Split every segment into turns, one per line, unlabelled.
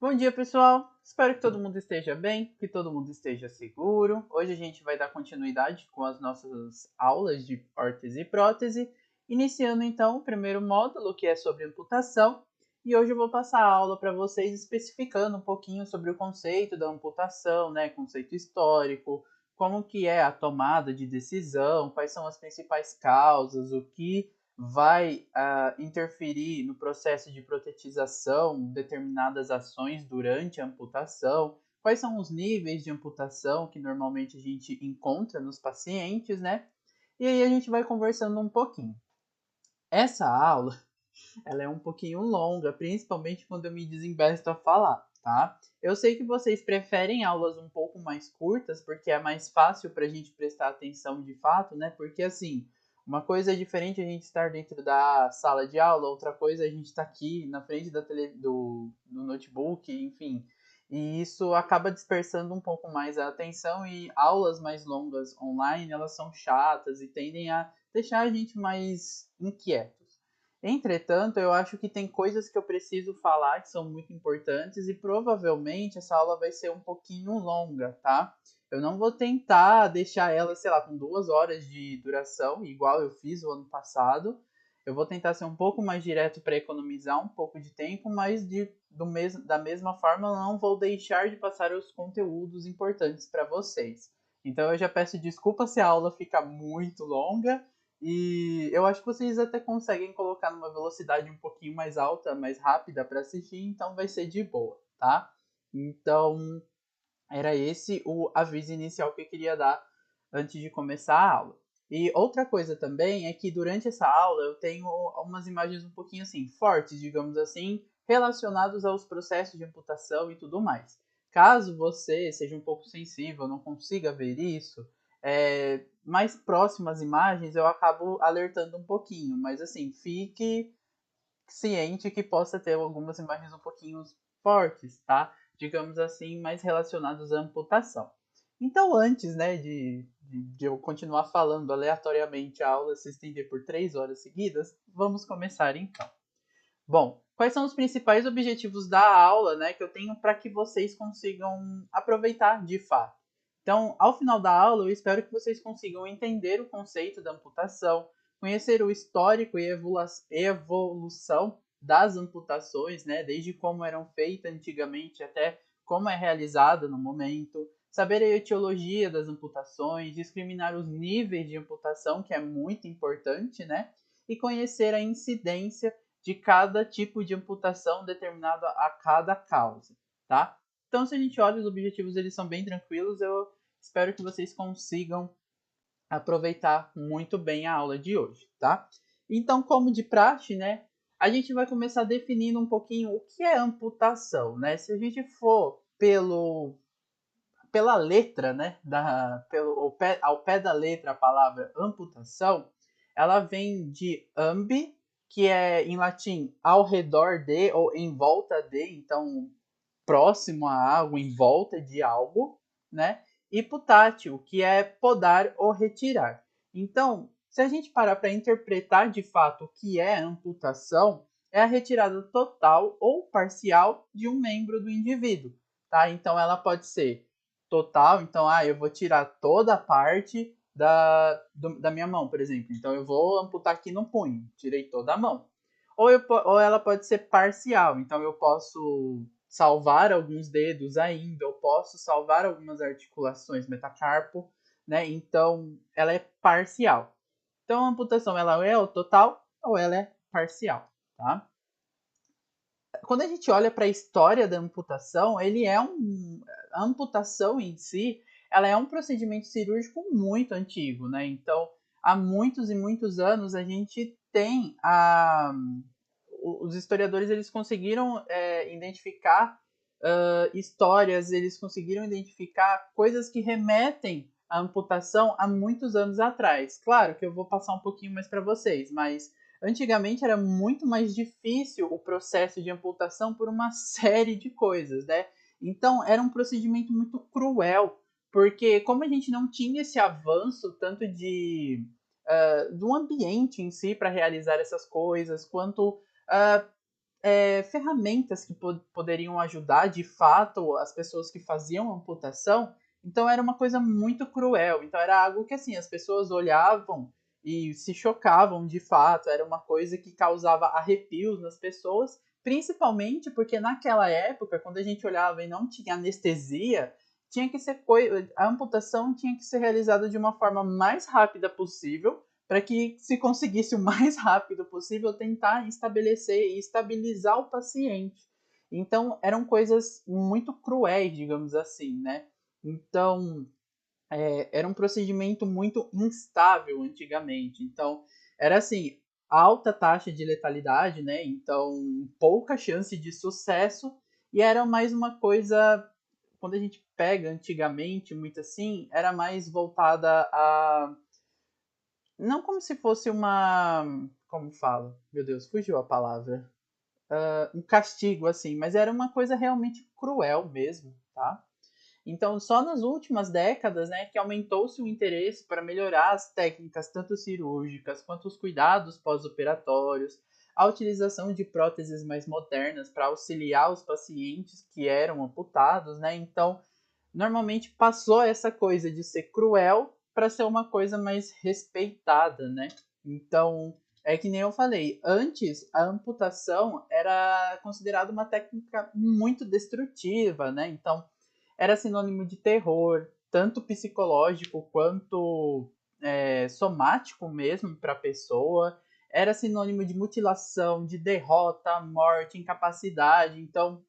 Bom dia, pessoal! Espero que todo mundo esteja bem, que todo mundo esteja seguro. Hoje a gente vai dar continuidade com as nossas aulas de órtese e prótese, iniciando então o primeiro módulo, que é sobre amputação. E hoje eu vou passar a aula para vocês especificando um pouquinho sobre o conceito da amputação, né, conceito histórico, como que é a tomada de decisão, quais são as principais causas, o que vai interferir no processo de protetização, determinadas ações durante a amputação, quais são os níveis de amputação que normalmente a gente encontra nos pacientes, né? E aí a gente vai conversando um pouquinho. Essa aula, ela é um pouquinho longa, principalmente quando eu me desembesto a falar, tá? Eu sei que vocês preferem aulas um pouco mais curtas, porque é mais fácil para a gente prestar atenção de fato, né? Porque assim, uma coisa é diferente a gente estar dentro da sala de aula, outra coisa é a gente estar aqui na frente do notebook, enfim. E isso acaba dispersando um pouco mais a atenção e aulas mais longas online, elas são chatas e tendem a deixar a gente mais inquieto. Entretanto, eu acho que tem coisas que eu preciso falar que são muito importantes e provavelmente essa aula vai ser um pouquinho longa, tá? Eu não vou tentar deixar ela, sei lá, com 2 horas de duração, igual eu fiz o ano passado. Eu vou tentar ser um pouco mais direto para economizar um pouco de tempo, mas da mesma forma eu não vou deixar de passar os conteúdos importantes para vocês. Então eu já peço desculpa se a aula fica muito longa, e eu acho que vocês até conseguem colocar numa velocidade um pouquinho mais alta, mais rápida para assistir, então vai ser de boa, tá? Então, era esse o aviso inicial que eu queria dar antes de começar a aula. E outra coisa também é que durante essa aula eu tenho umas imagens um pouquinho assim, fortes, digamos assim, relacionados aos processos de amputação e tudo mais. Caso você seja um pouco sensível, não consiga ver isso, mais próximas imagens eu acabo alertando um pouquinho, mas assim, fique ciente que possa ter algumas imagens um pouquinho fortes, tá? Digamos assim, mais relacionadas à amputação. Então, antes, né, de eu continuar falando aleatoriamente a aula se estender por 3 horas seguidas, vamos começar então. Bom, quais são os principais objetivos da aula, né, que eu tenho para que vocês consigam aproveitar de fato? Então, ao final da aula, eu espero que vocês consigam entender o conceito da amputação, conhecer o histórico e evolução das amputações, né, desde como eram feitas antigamente até como é realizada no momento, saber a etiologia das amputações, discriminar os níveis de amputação, que é muito importante, né, e conhecer a incidência de cada tipo de amputação determinado a cada causa, tá? Então, se a gente olha os objetivos, eles são bem tranquilos. Eu espero que vocês consigam aproveitar muito bem a aula de hoje, tá? Então, como de praxe, né, a gente vai começar definindo um pouquinho o que é amputação, né? Se a gente for pela letra, né, ao pé da letra a palavra amputação, ela vem de ambi, que é em latim ao redor de ou em volta de, então próximo a algo, em volta de algo, né? E putátil, que é podar ou retirar. Então, se a gente parar para interpretar de fato o que é amputação, é a retirada total ou parcial de um membro do indivíduo, tá? Então, ela pode ser total, então, eu vou tirar toda a parte da minha mão, por exemplo. Então, eu vou amputar aqui no punho, tirei toda a mão. Ou ela pode ser parcial, então eu posso salvar alguns dedos ainda, eu posso salvar algumas articulações metacarpo, né? Então, ela é parcial. Então, a amputação ela é o total ou ela é parcial, tá? Quando a gente olha para a história da amputação, a amputação em si, ela é um procedimento cirúrgico muito antigo, né? Então, há muitos e muitos anos a gente tem os historiadores eles conseguiram identificar histórias, eles conseguiram identificar coisas que remetem à amputação há muitos anos atrás. Claro que eu vou passar um pouquinho mais para vocês, mas antigamente era muito mais difícil o processo de amputação por uma série de coisas, né? Então era um procedimento muito cruel, porque como a gente não tinha esse avanço tanto do ambiente em si para realizar essas coisas, quanto ferramentas que poderiam ajudar de fato as pessoas que faziam amputação. Então era uma coisa muito cruel. Então era algo que assim as pessoas olhavam e se chocavam de fato. Era uma coisa que causava arrepios nas pessoas, principalmente porque naquela época, quando a gente olhava e não tinha anestesia, tinha que ser a amputação tinha que ser realizada de uma forma mais rápida possível para que se conseguisse o mais rápido possível tentar estabelecer e estabilizar o paciente. Então, eram coisas muito cruéis, digamos assim, né? Então, era um procedimento muito instável antigamente. Então, era assim, alta taxa de letalidade, né? Então, pouca chance de sucesso. E era mais uma coisa, quando a gente pega antigamente, muito assim, era mais voltada a não como se fosse uma. Como fala? Meu Deus, fugiu a palavra. Um castigo, assim, mas era uma coisa realmente cruel mesmo, tá? Então, só nas últimas décadas, né, que aumentou-se o interesse para melhorar as técnicas, tanto cirúrgicas quanto os cuidados pós-operatórios, a utilização de próteses mais modernas para auxiliar os pacientes que eram amputados, né? Então, normalmente passou essa coisa de ser cruel para ser uma coisa mais respeitada, né? Então, é que nem eu falei, antes a amputação era considerada uma técnica muito destrutiva, né? Então, era sinônimo de terror, tanto psicológico quanto somático mesmo para a pessoa. Era sinônimo de mutilação, de derrota, morte, incapacidade. Então,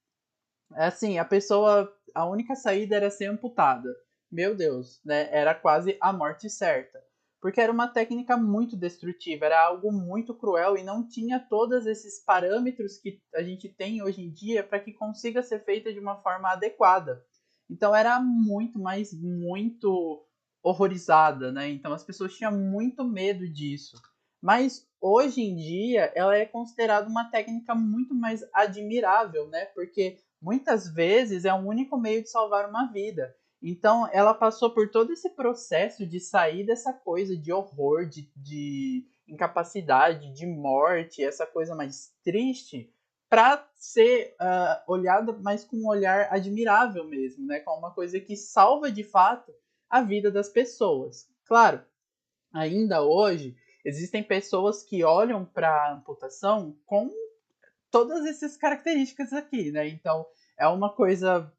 assim, a pessoa, a única saída era ser amputada. Meu Deus, né? Era quase a morte certa. Porque era uma técnica muito destrutiva, era algo muito cruel e não tinha todos esses parâmetros que a gente tem hoje em dia para que consiga ser feita de uma forma adequada. Então era muito, mas muito horrorizada, né? Então as pessoas tinham muito medo disso. Mas hoje em dia ela é considerada uma técnica muito mais admirável, né? Porque muitas vezes é o único meio de salvar uma vida. Então, ela passou por todo esse processo de sair dessa coisa de horror, de incapacidade, de morte, essa coisa mais triste, para ser olhada mais com um olhar admirável mesmo, né? Com uma coisa que salva de fato a vida das pessoas. Claro, ainda hoje existem pessoas que olham para a amputação com todas essas características aqui, né? Então, é uma coisa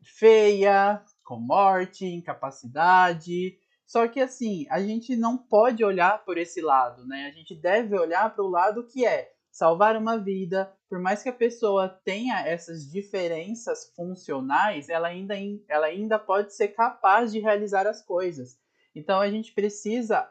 feia, com morte, incapacidade. Só que assim, a gente não pode olhar por esse lado, né? A gente deve olhar para o lado que é salvar uma vida, por mais que a pessoa tenha essas diferenças funcionais, ela ainda pode ser capaz de realizar as coisas. Então a gente precisa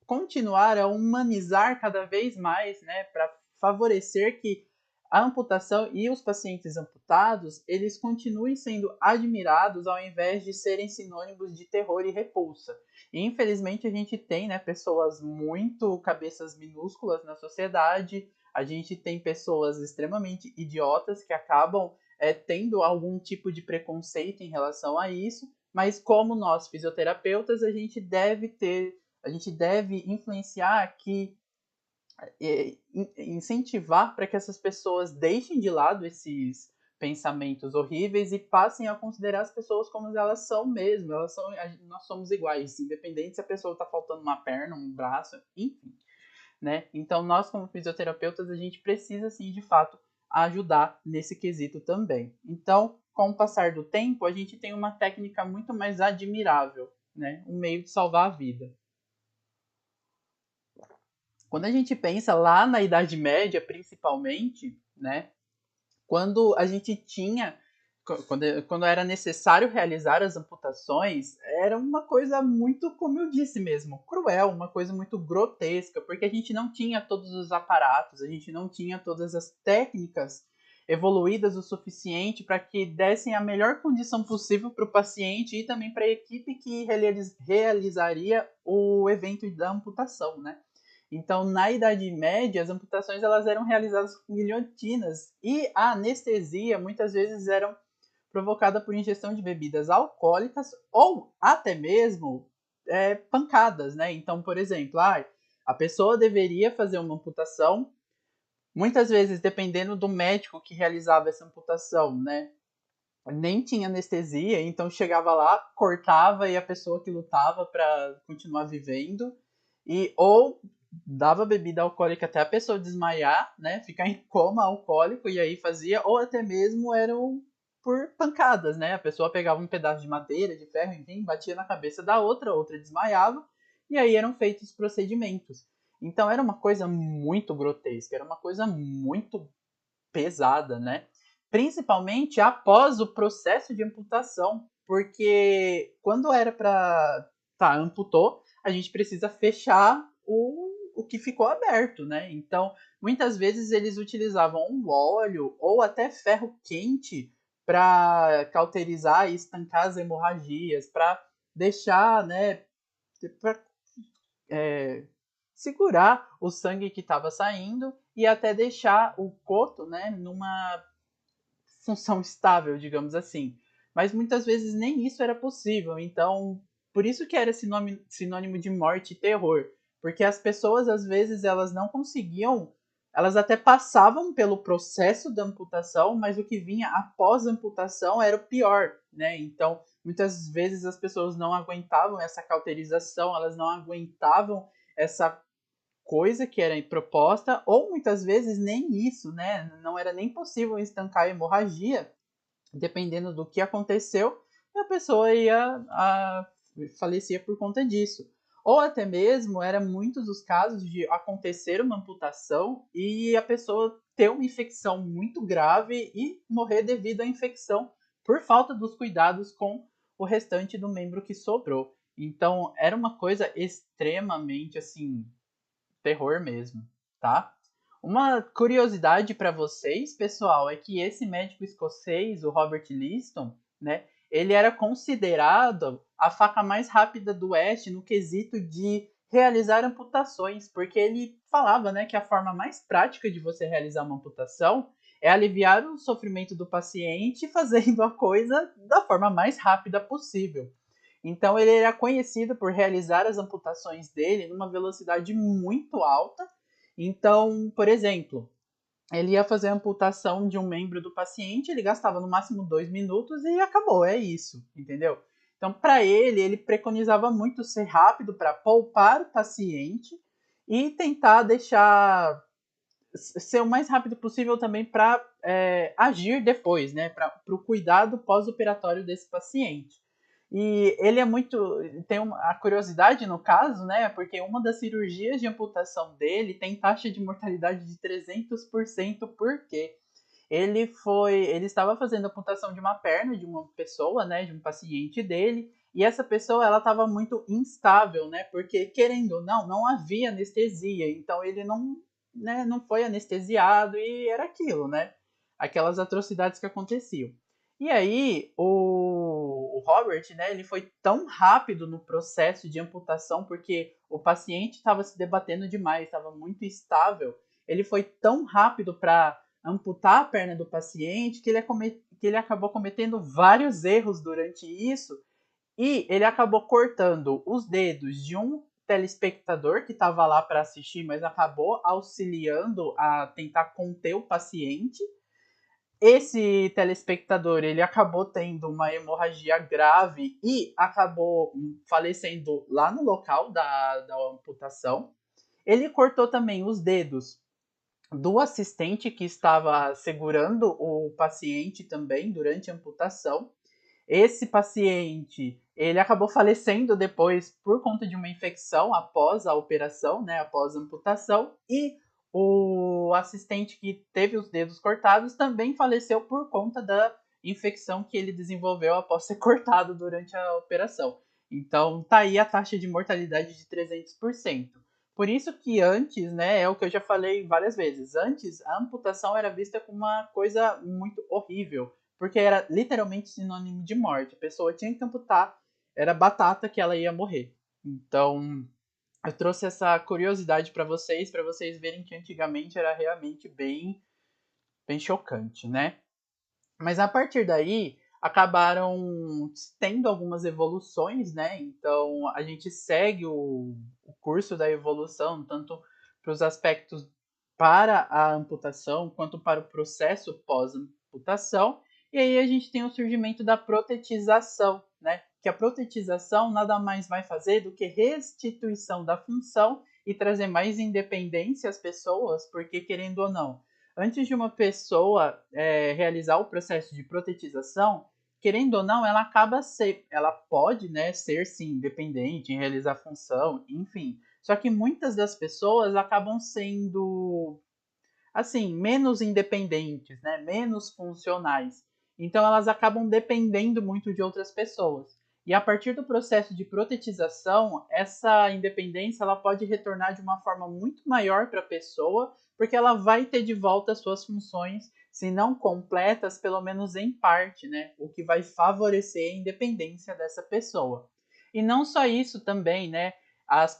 continuar a humanizar cada vez mais, né, para favorecer que a amputação e os pacientes amputados, eles continuem sendo admirados ao invés de serem sinônimos de terror e repulsa. E, infelizmente, a gente tem, né, pessoas muito cabeças minúsculas na sociedade, a gente tem pessoas extremamente idiotas que acabam tendo algum tipo de preconceito em relação a isso, mas como nós fisioterapeutas, a gente deve influenciar que incentivar para que essas pessoas deixem de lado esses pensamentos horríveis e passem a considerar as pessoas como elas são mesmo. Nós somos iguais, independente se a pessoa está faltando uma perna, um braço, enfim, né? Então nós como fisioterapeutas a gente precisa sim de fato ajudar nesse quesito também. Então, com o passar do tempo, a gente tem uma técnica muito mais admirável, né? Um meio de salvar a vida. Quando a gente pensa lá na Idade Média, principalmente, né, quando a gente tinha, quando era necessário realizar as amputações, era uma coisa muito, como eu disse mesmo, cruel, uma coisa muito grotesca, porque a gente não tinha todos os aparatos, a gente não tinha todas as técnicas evoluídas o suficiente para que dessem a melhor condição possível para o paciente e também para a equipe que realizaria o evento da amputação, né? Então, na Idade Média, as amputações elas eram realizadas com guilhotinas e a anestesia muitas vezes era provocada por ingestão de bebidas alcoólicas ou até mesmo pancadas, né? Então, por exemplo, a pessoa deveria fazer uma amputação Muitas vezes, dependendo do médico que realizava essa amputação, né? Nem tinha anestesia, então chegava lá, cortava e a pessoa que lutava para continuar vivendo. E ou dava bebida alcoólica até a pessoa desmaiar, né? Ficar em coma alcoólico e aí fazia, ou até mesmo eram por pancadas, né? A pessoa pegava um pedaço de madeira, de ferro, enfim, batia na cabeça da outra, a outra desmaiava, e aí eram feitos procedimentos. Então era uma coisa muito grotesca, era uma coisa muito pesada, né? Principalmente após o processo de amputação, porque quando era para amputou, a gente precisa fechar o que ficou aberto, né? Então, muitas vezes eles utilizavam um óleo ou até ferro quente para cauterizar e estancar as hemorragias, para deixar, né, pra, é, segurar o sangue que estava saindo e até deixar o coto, né, numa função estável, digamos assim. Mas muitas vezes nem isso era possível. Então, por isso que era sinônimo de morte e terror, porque as pessoas às vezes elas não conseguiam, elas até passavam pelo processo da amputação, mas o que vinha após a amputação era o pior, né? Então, muitas vezes as pessoas não aguentavam essa cauterização, elas não aguentavam essa coisa que era proposta, ou muitas vezes nem isso, né? Não era nem possível estancar a hemorragia, dependendo do que aconteceu, e a pessoa falecia por conta disso. Ou até mesmo, era muitos os casos de acontecer uma amputação e a pessoa ter uma infecção muito grave e morrer devido à infecção por falta dos cuidados com o restante do membro que sobrou. Então, era uma coisa extremamente, assim, terror mesmo, tá? Uma curiosidade para vocês, pessoal, é que esse médico escocês, o Robert Liston, né, ele era considerado a faca mais rápida do Oeste no quesito de realizar amputações, porque ele falava, né, que a forma mais prática de você realizar uma amputação é aliviar o sofrimento do paciente fazendo a coisa da forma mais rápida possível. Então ele era conhecido por realizar as amputações dele numa velocidade muito alta. Então, por exemplo, ele ia fazer a amputação de um membro do paciente, ele gastava no máximo 2 minutos e acabou, é isso, entendeu? Então, para ele, ele preconizava muito ser rápido para poupar o paciente e tentar deixar ser o mais rápido possível também para agir depois, né? Para o cuidado pós-operatório desse paciente. E ele é muito. Tem a curiosidade no caso, né? Porque uma das cirurgias de amputação dele tem taxa de mortalidade de 300%, porque ele estava fazendo amputação de uma perna de uma pessoa, né? De um paciente dele. E essa pessoa, ela estava muito instável, né? Porque, querendo ou não, não havia anestesia. Então, ele não, né, não foi anestesiado e era aquilo, né? Aquelas atrocidades que aconteciam. E aí, o Robert, né, ele foi tão rápido no processo de amputação, porque o paciente estava se debatendo demais, estava muito instável. Ele foi tão rápido para amputar a perna do paciente que ele acabou cometendo vários erros durante isso e ele acabou cortando os dedos de um telespectador que estava lá para assistir, mas acabou auxiliando a tentar conter o paciente. Esse telespectador, ele acabou tendo uma hemorragia grave e acabou falecendo lá no local da amputação. Ele cortou também os dedos do assistente que estava segurando o paciente também durante a amputação. Esse paciente, ele acabou falecendo depois por conta de uma infecção após a operação, né, após a amputação, e o assistente que teve os dedos cortados também faleceu por conta da infecção que ele desenvolveu após ser cortado durante a operação. Então, tá aí a taxa de mortalidade de 300%. Por isso que antes, né, é o que eu já falei várias vezes, antes a amputação era vista como uma coisa muito horrível, porque era literalmente sinônimo de morte. A pessoa tinha que amputar, era batata que ela ia morrer. Então, eu trouxe essa curiosidade para vocês verem que antigamente era realmente bem chocante, né? Mas a partir daí acabaram tendo algumas evoluções, né? Então a gente segue o curso da evolução, tanto para os aspectos para a amputação quanto para o processo pós-amputação. E aí a gente tem o surgimento da protetização, né? Que a protetização nada mais vai fazer do que restituição da função e trazer mais independência às pessoas, porque querendo ou não, antes de uma pessoa realizar o processo de protetização, querendo ou não, ela pode, né, ser sim independente em realizar função, enfim. Só que muitas das pessoas acabam sendo assim, menos independentes, né? Menos funcionais. Então elas acabam dependendo muito de outras pessoas. E a partir do processo de protetização, essa independência ela pode retornar de uma forma muito maior para a pessoa, porque ela vai ter de volta as suas funções, se não completas, pelo menos em parte, né? O que vai favorecer a independência dessa pessoa. E não só isso também, né? As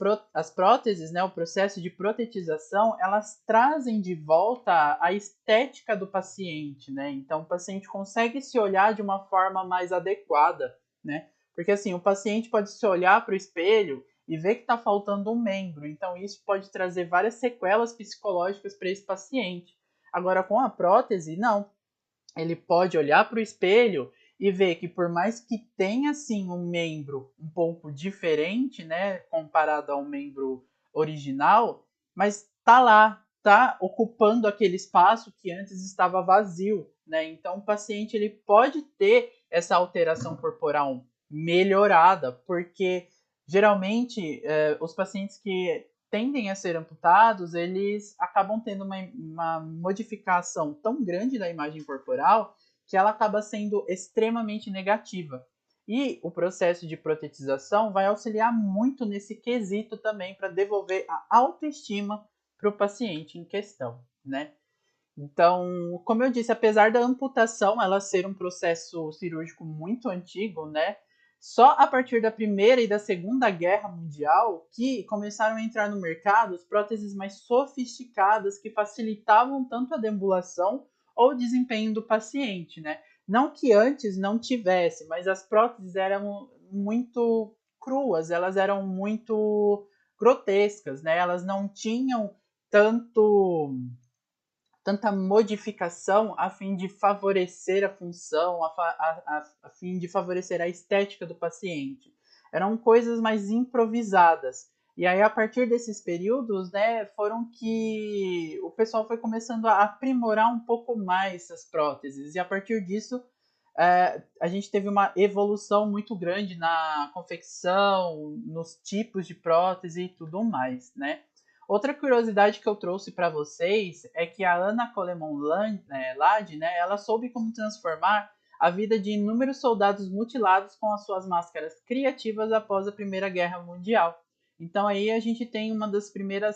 próteses, né, o processo de protetização, elas trazem de volta a estética do paciente, né? Então o paciente consegue se olhar de uma forma mais adequada, né? Porque assim, o paciente pode se olhar para o espelho e ver que está faltando um membro. Então isso pode trazer várias sequelas psicológicas para esse paciente. Agora com a prótese, não. Ele pode olhar para o espelho e ver que por mais que tenha assim um membro um pouco diferente, né, comparado ao membro original, mas tá lá, tá ocupando aquele espaço que antes estava vazio, né? Então o paciente ele pode ter essa alteração corporal melhorada, porque geralmente os pacientes que tendem a ser amputados, eles acabam tendo uma modificação tão grande da imagem corporal que ela acaba sendo extremamente negativa. E o processo de protetização vai auxiliar muito nesse quesito também para devolver a autoestima para o paciente em questão, né? Então, como eu disse, apesar da amputação ela ser um processo cirúrgico muito antigo, né? Só a partir da Primeira e da Segunda Guerra Mundial que começaram a entrar no mercado as próteses mais sofisticadas que facilitavam tanto a deambulação ou o desempenho do paciente, né? Não que antes não tivesse, mas as próteses eram muito cruas, elas eram muito grotescas, né? Elas não tinham tanta modificação a fim de favorecer a função, a fim de favorecer a estética do paciente. Eram coisas mais improvisadas. E aí, a partir desses períodos, né, foram que o pessoal foi começando a aprimorar um pouco mais as próteses. E a partir disso, a gente teve uma evolução muito grande na confecção, nos tipos de prótese e tudo mais, né? Outra curiosidade que eu trouxe para vocês é que a Anna Coleman Lade, né, ela soube como transformar a vida de inúmeros soldados mutilados com as suas máscaras criativas após a Primeira Guerra Mundial. Então aí a gente tem uma das primeiras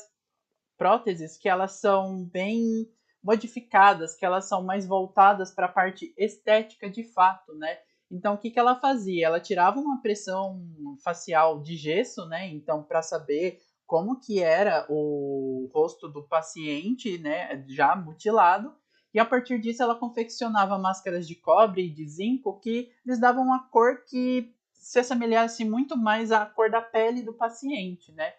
próteses que elas são bem modificadas, que elas são mais voltadas para a parte estética de fato, né? Então, o que, que ela fazia? Ela tirava uma pressão facial de gesso, né? Então, para saber como que era o rosto do paciente, né, já mutilado, e a partir disso ela confeccionava máscaras de cobre e de zinco que lhes davam uma cor que se assemelhasse muito mais à cor da pele do paciente, né?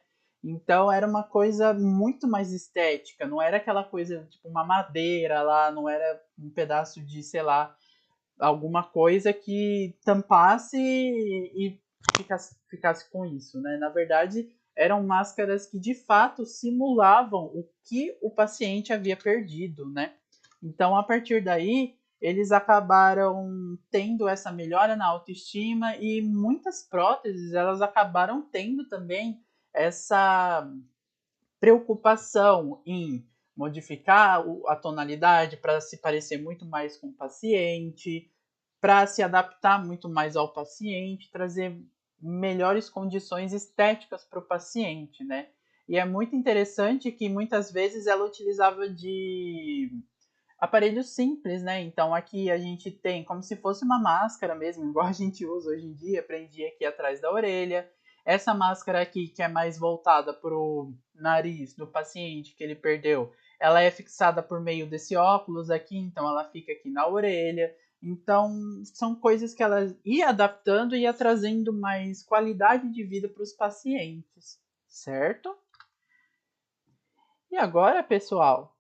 Então era uma coisa muito mais estética, não era aquela coisa tipo uma madeira lá, não era um pedaço de, sei lá, alguma coisa que tampasse e ficasse com isso, né? Na verdade, eram máscaras que de fato simulavam o que o paciente havia perdido, né? Então, a partir daí, eles acabaram tendo essa melhora na autoestima e muitas próteses, elas acabaram tendo também essa preocupação em modificar a tonalidade para se parecer muito mais com o paciente, para se adaptar muito mais ao paciente, trazer melhores condições estéticas para o paciente, né? E é muito interessante que muitas vezes ela utilizava de aparelhos simples, né? Então aqui a gente tem como se fosse uma máscara mesmo, igual a gente usa hoje em dia, prendia aqui atrás da orelha. Essa máscara aqui, que é mais voltada para o nariz do paciente que ele perdeu, ela é fixada por meio desse óculos aqui, então ela fica aqui na orelha. Então, são coisas que ela ia adaptando e ia trazendo mais qualidade de vida para os pacientes, certo? E agora, pessoal,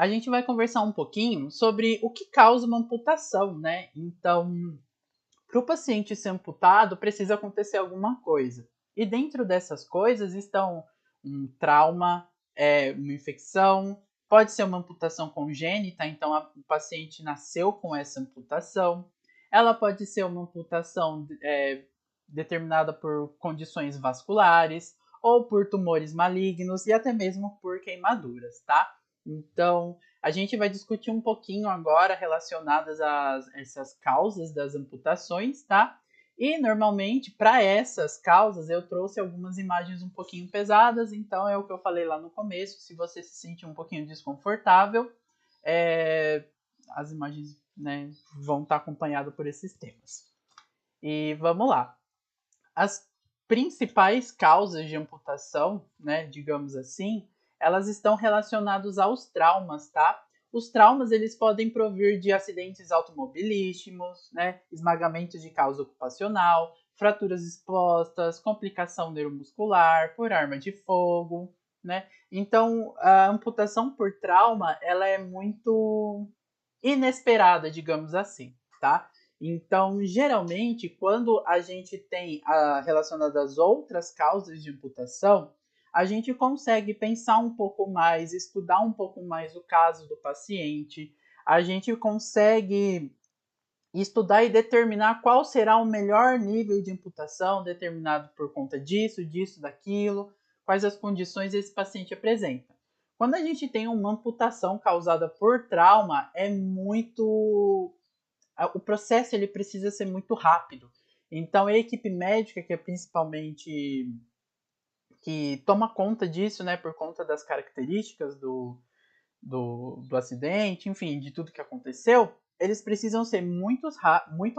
a gente vai conversar um pouquinho sobre o que causa uma amputação, né? Então, para o paciente ser amputado, precisa acontecer alguma coisa. E dentro dessas coisas estão um trauma, uma infecção, pode ser uma amputação congênita, então o paciente nasceu com essa amputação. Ela pode ser uma amputação determinada por condições vasculares, ou por tumores malignos e até mesmo por queimaduras, tá? Então, a gente vai discutir um pouquinho agora relacionadas a essas causas das amputações, tá? E normalmente, para essas causas, eu trouxe algumas imagens um pouquinho pesadas, então é o que eu falei lá no começo. Se você se sentir um pouquinho desconfortável, as imagens, né, vão estar acompanhadas por esses temas. E vamos lá. As principais causas de amputação, né, digamos assim, elas estão relacionadas aos traumas, tá? Os traumas, eles podem provir de acidentes automobilísticos, né, esmagamentos de causa ocupacional, fraturas expostas, complicação neuromuscular, por arma de fogo, né? Então, a amputação por trauma, ela é muito inesperada, digamos assim, tá? Então, geralmente, quando a gente tem relacionado às outras causas de amputação, a gente consegue pensar um pouco mais, estudar um pouco mais o caso do paciente, a gente consegue estudar e determinar qual será o melhor nível de amputação determinado por conta disso, daquilo, quais as condições esse paciente apresenta. Quando a gente tem uma amputação causada por trauma, o processo ele precisa ser muito rápido. Então a equipe médica, que é principalmente que toma conta disso, né, por conta das características do acidente, enfim, de tudo que aconteceu, eles precisam ser muito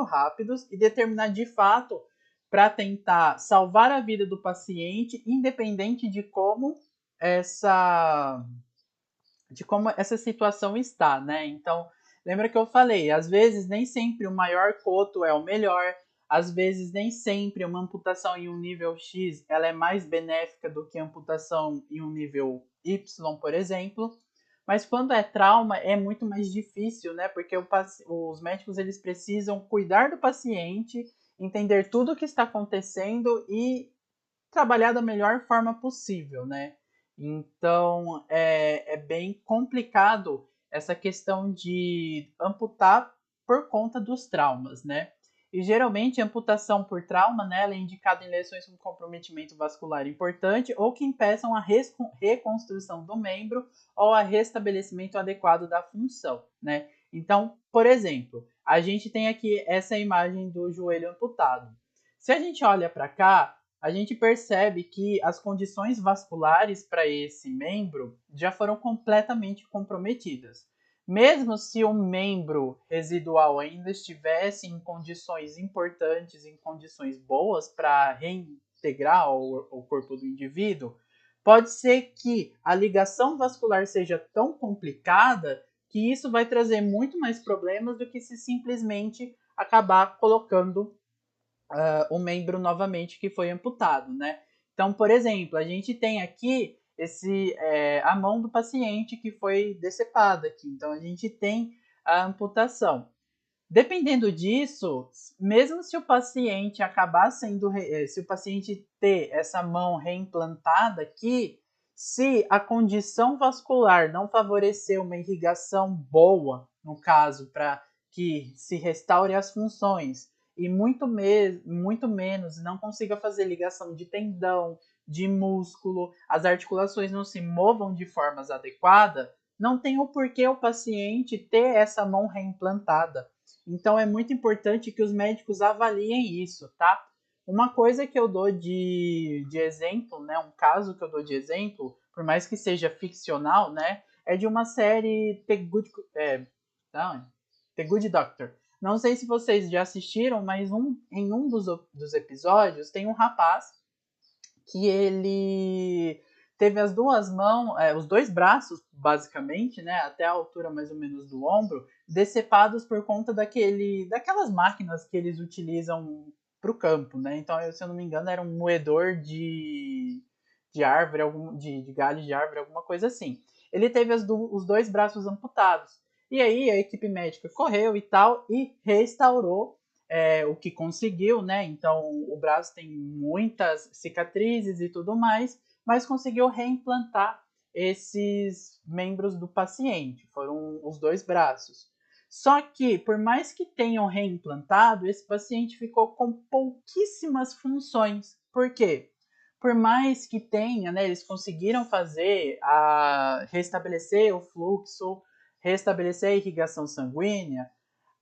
rápidos e determinar de fato para tentar salvar a vida do paciente, independente de como essa situação está, né? Então, lembra que eu falei, às vezes nem sempre o maior coto é o melhor, às vezes nem sempre uma amputação em um nível X ela é mais benéfica do que a amputação em um nível Y, por exemplo. Mas quando é trauma é muito mais difícil, né? Porque os médicos eles precisam cuidar do paciente, entender tudo o que está acontecendo e trabalhar da melhor forma possível, né? Então é bem complicado essa questão de amputar por conta dos traumas, né? E geralmente a amputação por trauma, né, ela é indicada em lesões com comprometimento vascular importante ou que impeçam a reconstrução do membro ou a restabelecimento adequado da função, né? Então, por exemplo, a gente tem aqui essa imagem do joelho amputado. Se a gente olha para cá, a gente percebe que as condições vasculares para esse membro já foram completamente comprometidas. Mesmo se o membro residual ainda estivesse em condições importantes, em condições boas para reintegrar o corpo do indivíduo, pode ser que a ligação vascular seja tão complicada que isso vai trazer muito mais problemas do que se simplesmente acabar colocando o membro novamente que foi amputado, né? Então, por exemplo, a gente tem aqui a mão do paciente que foi decepada aqui. Então, a gente tem a amputação. Dependendo disso, mesmo se o paciente se o paciente ter essa mão reimplantada aqui, se a condição vascular não favorecer uma irrigação boa, no caso, para que se restaure as funções, e muito menos não consiga fazer ligação de tendão, de músculo, as articulações não se movam de formas adequadas, não tem o porquê o paciente ter essa mão reimplantada. Então é muito importante que os médicos avaliem isso, tá? Uma coisa que eu dou de exemplo, né? Um caso que eu dou de exemplo, por mais que seja ficcional, né? É de uma série The Good Doctor. Não sei se vocês já assistiram, mas em um dos episódios tem um rapaz que ele teve as duas mãos, os dois braços, basicamente, né, até a altura mais ou menos do ombro, decepados por conta daquelas máquinas que eles utilizam para o campo, né? Então, se eu não me engano, era um moedor de árvore, de galho de árvore, alguma coisa assim. ele teve os dois braços amputados. E aí a equipe médica correu e tal e restaurou o que conseguiu, né? Então o braço tem muitas cicatrizes e tudo mais, mas conseguiu reimplantar esses membros do paciente, foram os dois braços. Só que, por mais que tenham reimplantado, esse paciente ficou com pouquíssimas funções. Por quê? Por mais que tenha, né, eles conseguiram restabelecer o fluxo, restabelecer a irrigação sanguínea,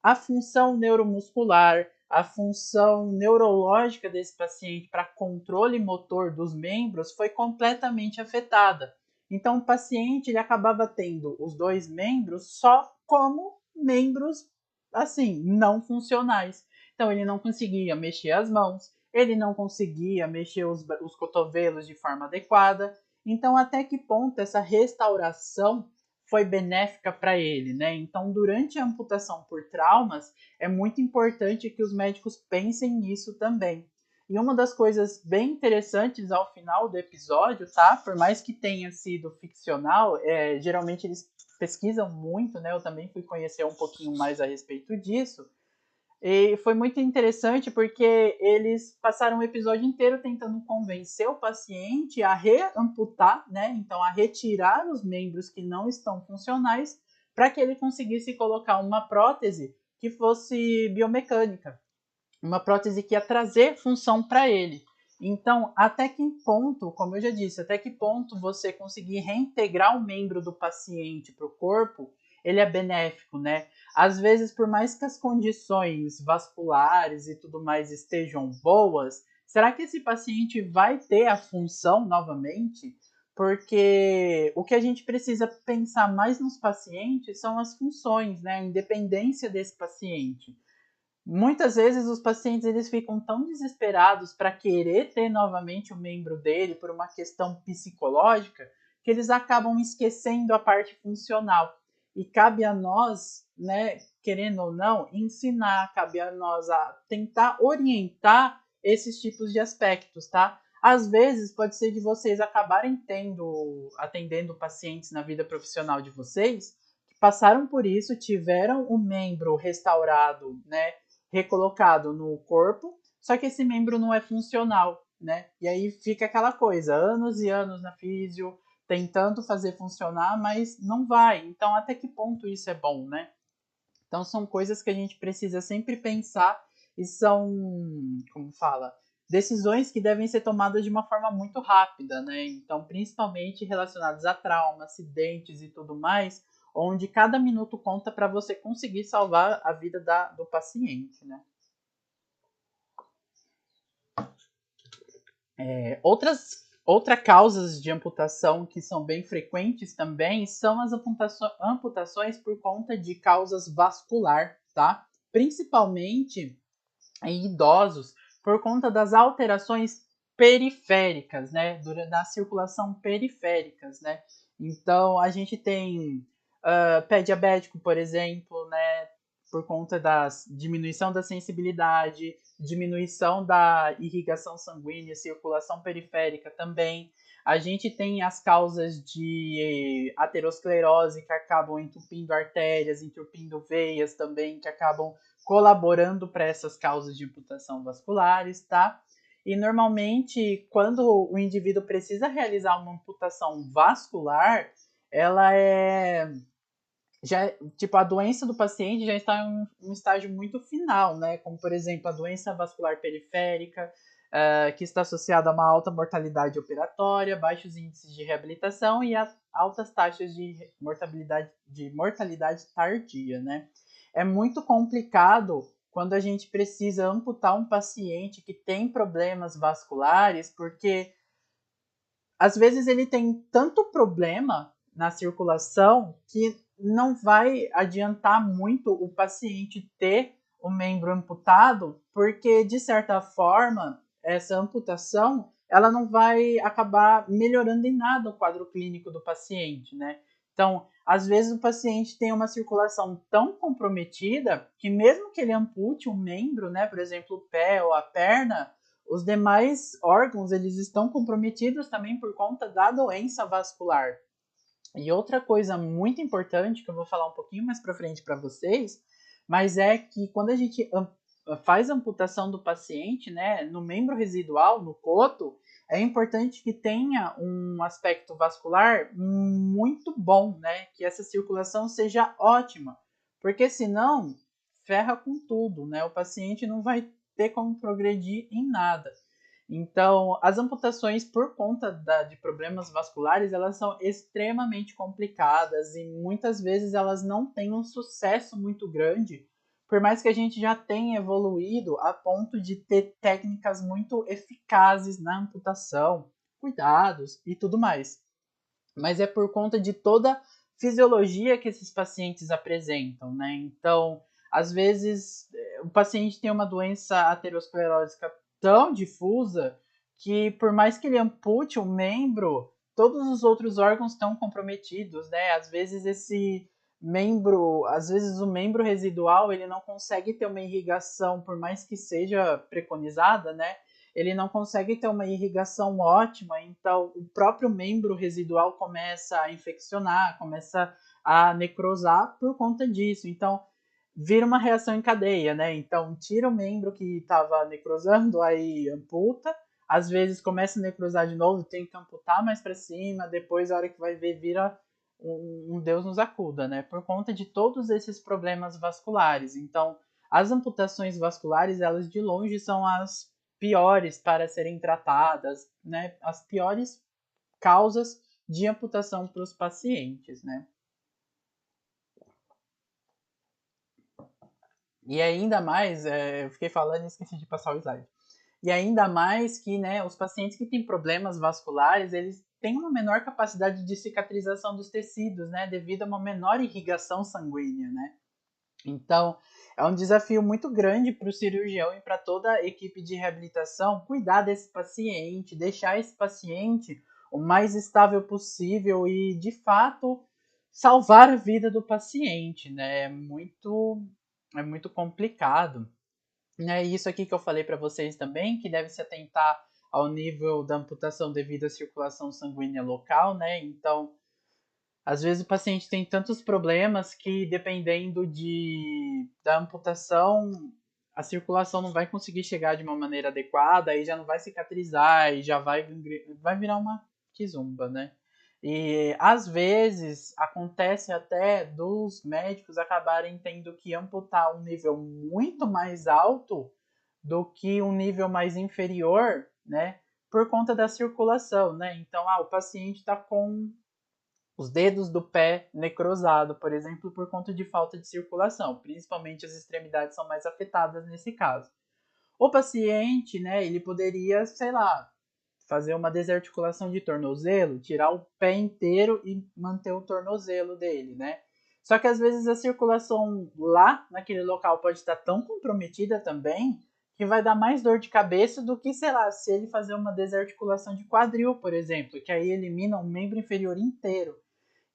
a função neuromuscular, a função neurológica desse paciente para controle motor dos membros foi completamente afetada. Então, o paciente ele acabava tendo os dois membros só como membros, assim, não funcionais. Então, ele não conseguia mexer as mãos, ele não conseguia mexer os cotovelos de forma adequada. Então, até que ponto essa restauração foi benéfica para ele, né? Então, durante a amputação por traumas, é muito importante que os médicos pensem nisso também. E uma das coisas bem interessantes ao final do episódio, tá? Por mais que tenha sido ficcional, geralmente eles pesquisam muito, né? Eu também fui conhecer um pouquinho mais a respeito disso. E foi muito interessante porque eles passaram o episódio inteiro tentando convencer o paciente a reamputar, né? Então, a retirar os membros que não estão funcionais para que ele conseguisse colocar uma prótese que fosse biomecânica, uma prótese que ia trazer função para ele. Então, até que ponto, como eu já disse, até que ponto você conseguir reintegrar um membro do paciente para o corpo, ele é benéfico, né? Às vezes, por mais que as condições vasculares e tudo mais estejam boas, será que esse paciente vai ter a função novamente? Porque o que a gente precisa pensar mais nos pacientes são as funções, né? A independência desse paciente. Muitas vezes os pacientes eles ficam tão desesperados para querer ter novamente o membro dele por uma questão psicológica que eles acabam esquecendo a parte funcional. E cabe a nós, né, querendo ou não, ensinar, cabe a nós a tentar orientar esses tipos de aspectos, tá? Às vezes pode ser de vocês acabarem atendendo pacientes na vida profissional de vocês que passaram por isso, tiveram o membro restaurado, né, recolocado no corpo, só que esse membro não é funcional, né? E aí fica aquela coisa, anos e anos na físio, tentando fazer funcionar, mas não vai. Então, até que ponto isso é bom, né? Então, são coisas que a gente precisa sempre pensar e são, como fala, decisões que devem ser tomadas de uma forma muito rápida, né? Então, principalmente relacionadas a trauma, acidentes e tudo mais, onde cada minuto conta para você conseguir salvar a vida do paciente, né? Outras causas de amputação que são bem frequentes também são as amputações por conta de causas vascular, tá? Principalmente em idosos, por conta das alterações periféricas, né? Da circulação periféricas, né? Então, a gente tem pé diabético, por exemplo, né? Por conta da diminuição da sensibilidade, diminuição da irrigação sanguínea, circulação periférica também. A gente tem as causas de aterosclerose que acabam entupindo artérias, entupindo veias também, que acabam colaborando para essas causas de amputação vasculares, tá? E normalmente, quando o indivíduo precisa realizar uma amputação vascular, ela tipo, a doença do paciente já está em um estágio muito final, né? Como, por exemplo, a doença vascular periférica, que está associada a uma alta mortalidade operatória, baixos índices de reabilitação e altas taxas de mortalidade tardia, né? É muito complicado quando a gente precisa amputar um paciente que tem problemas vasculares, porque às vezes ele tem tanto problema na circulação que não vai adiantar muito o paciente ter o membro amputado, porque de certa forma essa amputação ela não vai acabar melhorando em nada o quadro clínico do paciente, né? Então, às vezes o paciente tem uma circulação tão comprometida que mesmo que ele ampute um membro, né, por exemplo, o pé ou a perna, os demais órgãos eles estão comprometidos também por conta da doença vascular. E outra coisa muito importante, que eu vou falar um pouquinho mais para frente para vocês, mas é que quando a gente faz a amputação do paciente, né, no membro residual, no coto, é importante que tenha um aspecto vascular muito bom, né, que essa circulação seja ótima, porque senão ferra com tudo, né, o paciente não vai ter como progredir em nada. Então, as amputações por conta de problemas vasculares, elas são extremamente complicadas e muitas vezes elas não têm um sucesso muito grande, por mais que a gente já tenha evoluído a ponto de ter técnicas muito eficazes na amputação, cuidados e tudo mais. Mas é por conta de toda a fisiologia que esses pacientes apresentam, né? Então, às vezes, o paciente tem uma doença aterosclerótica tão difusa que, por mais que ele ampute o membro, todos os outros órgãos estão comprometidos, né? Às vezes o membro residual, ele não consegue ter uma irrigação, por mais que seja preconizada, né? Ele não consegue ter uma irrigação ótima, então o próprio membro residual começa a infeccionar, começa a necrosar por conta disso. Então, vira uma reação em cadeia, né? Então, tira o membro que estava necrosando, aí amputa, às vezes começa a necrosar de novo, tem que amputar mais para cima, depois, a hora que vai ver, vira um Deus nos acuda, né? Por conta de todos esses problemas vasculares. Então, as amputações vasculares, elas de longe são as piores para serem tratadas, né? As piores causas de amputação para os pacientes, né? E ainda mais, eu fiquei falando e esqueci de passar o slide. E ainda mais que, né, os pacientes que têm problemas vasculares, eles têm uma menor capacidade de cicatrização dos tecidos, né, devido a uma menor irrigação sanguínea, né? Então, é um desafio muito grande para o cirurgião e para toda a equipe de reabilitação cuidar desse paciente, deixar esse paciente o mais estável possível e, de fato, salvar a vida do paciente, né? É muito complicado. É isso aqui que eu falei para vocês também, que deve se atentar ao nível da amputação devido à circulação sanguínea local, né? Então, às vezes o paciente tem tantos problemas que, dependendo da amputação, a circulação não vai conseguir chegar de uma maneira adequada, aí já não vai cicatrizar e já vai virar uma quizumba, né? E às vezes acontece até dos médicos acabarem tendo que amputar um nível muito mais alto do que um nível mais inferior, né? Por conta da circulação, né? Então, o paciente está com os dedos do pé necrosado, por exemplo, por conta de falta de circulação. Principalmente as extremidades são mais afetadas nesse caso. O paciente, né, ele poderia, sei lá, fazer uma desarticulação de tornozelo, tirar o pé inteiro e manter o tornozelo dele, né? Só que às vezes a circulação lá naquele local pode estar tão comprometida também que vai dar mais dor de cabeça do que, sei lá, se ele fazer uma desarticulação de quadril, por exemplo, que aí elimina um membro inferior inteiro.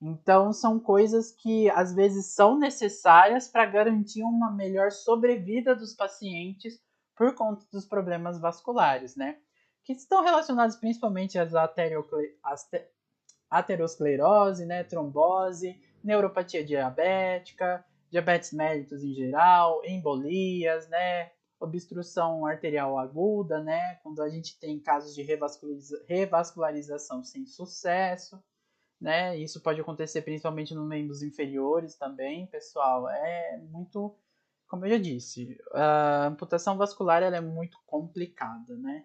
Então, são coisas que às vezes são necessárias para garantir uma melhor sobrevida dos pacientes por conta dos problemas vasculares, né? Que estão relacionados principalmente às aterosclerose, né? Trombose, neuropatia diabética, diabetes mellitus em geral, embolias, né? Obstrução arterial aguda, né? Quando a gente tem casos de revascularização sem sucesso, né? Isso pode acontecer principalmente nos membros inferiores também, pessoal. É muito, como eu já disse, a amputação vascular ela é muito complicada, né?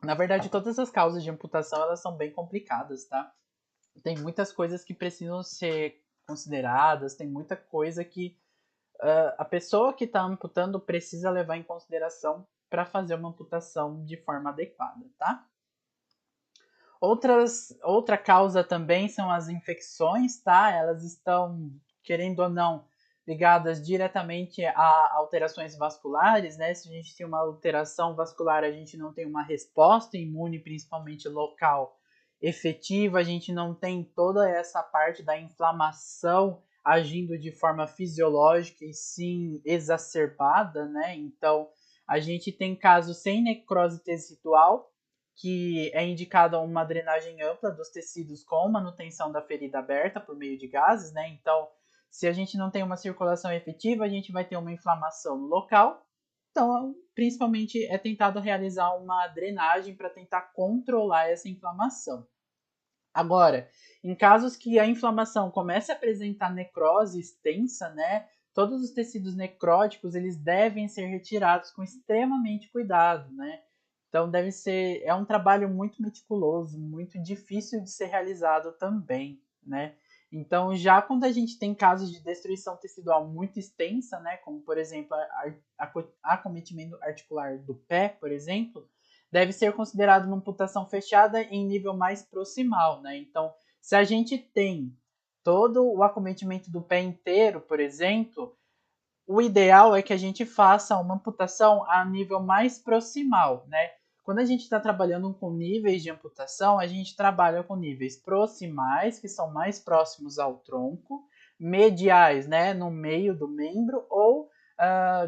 Na verdade, todas as causas de amputação elas são bem complicadas, tá? Tem muitas coisas que precisam ser consideradas, tem muita coisa que a pessoa que está amputando precisa levar em consideração para fazer uma amputação de forma adequada, tá? Outra causa também são as infecções, tá? Elas estão, querendo ou não, ligadas diretamente a alterações vasculares, né? Se a gente tem uma alteração vascular, a gente não tem uma resposta imune, principalmente local, efetiva, a gente não tem toda essa parte da inflamação agindo de forma fisiológica e sim exacerbada, né? Então, a gente tem casos sem necrose tecidual, que é indicada uma drenagem ampla dos tecidos com manutenção da ferida aberta por meio de gases, né? Então, se a gente não tem uma circulação efetiva, a gente vai ter uma inflamação no local. Então, principalmente é tentado realizar uma drenagem para tentar controlar essa inflamação. Agora, em casos que a inflamação comece a apresentar necrose extensa, né, todos os tecidos necróticos eles devem ser retirados com extremamente cuidado, né? Então é um trabalho muito meticuloso, muito difícil de ser realizado também, né? Então, já quando a gente tem casos de destruição tecidual muito extensa, né, como por exemplo acometimento articular do pé, por exemplo, deve ser considerado uma amputação fechada em nível mais proximal, né? Então, se a gente tem todo o acometimento do pé inteiro, por exemplo, o ideal é que a gente faça uma amputação a nível mais proximal, né? Quando a gente está trabalhando com níveis de amputação, a gente trabalha com níveis proximais, que são mais próximos ao tronco, mediais, né, no meio do membro, ou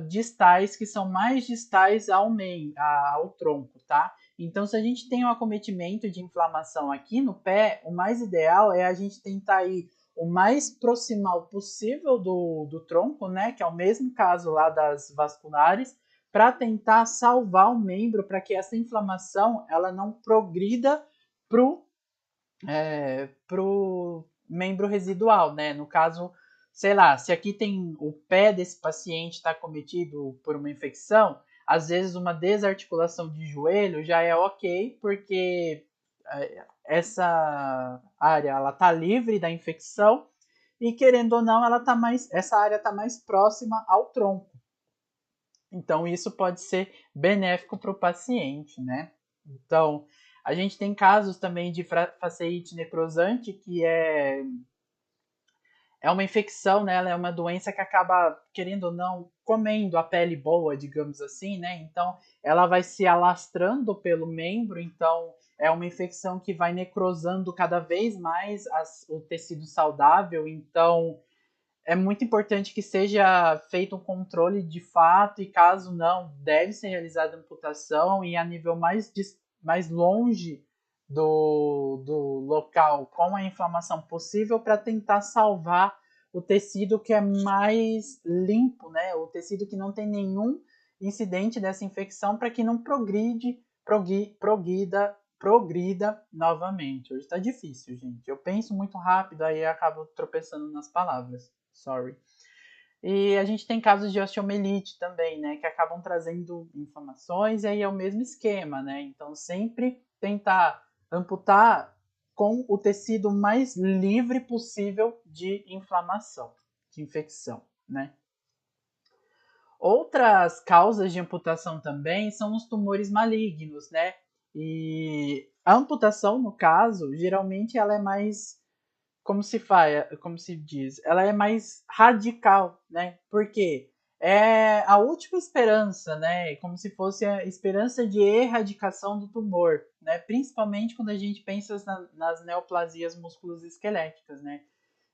distais, que são mais distais ao tronco, tá? Então, se a gente tem um acometimento de inflamação aqui no pé, o mais ideal é a gente tentar ir o mais proximal possível do tronco, né, que é o mesmo caso lá das vasculares, para tentar salvar o membro, para que essa inflamação ela não progrida pro membro residual, né? No caso, sei lá, se aqui tem o pé desse paciente está cometido por uma infecção, às vezes uma desarticulação de joelho já é ok, porque essa área ela tá livre da infecção e querendo ou não, essa área está mais próxima ao tronco. Então isso pode ser benéfico para o paciente, né? Então a gente tem casos também de faceite necrosante, que é uma infecção, né? Ela é uma doença que acaba, querendo ou não, comendo a pele boa, digamos assim, né? Então, ela vai se alastrando pelo membro, então é uma infecção que vai necrosando cada vez mais o tecido saudável, então é muito importante que seja feito um controle de fato e caso não, deve ser realizada amputação e a nível mais longe do local com a inflamação possível para tentar salvar o tecido que é mais limpo, né? O tecido que não tem nenhum incidente dessa infecção para que não progrida novamente. Hoje está difícil, gente. Eu penso muito rápido, aí acabo tropeçando nas palavras. Sorry. E a gente tem casos de osteomielite também, né, que acabam trazendo inflamações, e aí é o mesmo esquema, né? Então, sempre tentar amputar com o tecido mais livre possível de inflamação, de infecção, né? Outras causas de amputação também são os tumores malignos, né? E a amputação, no caso, geralmente ela é mais como se diz, ela é mais radical, né? Porque é a última esperança, né? Como se fosse a esperança de erradicação do tumor, né? Principalmente quando a gente pensa nas neoplasias musculoesqueléticas, né?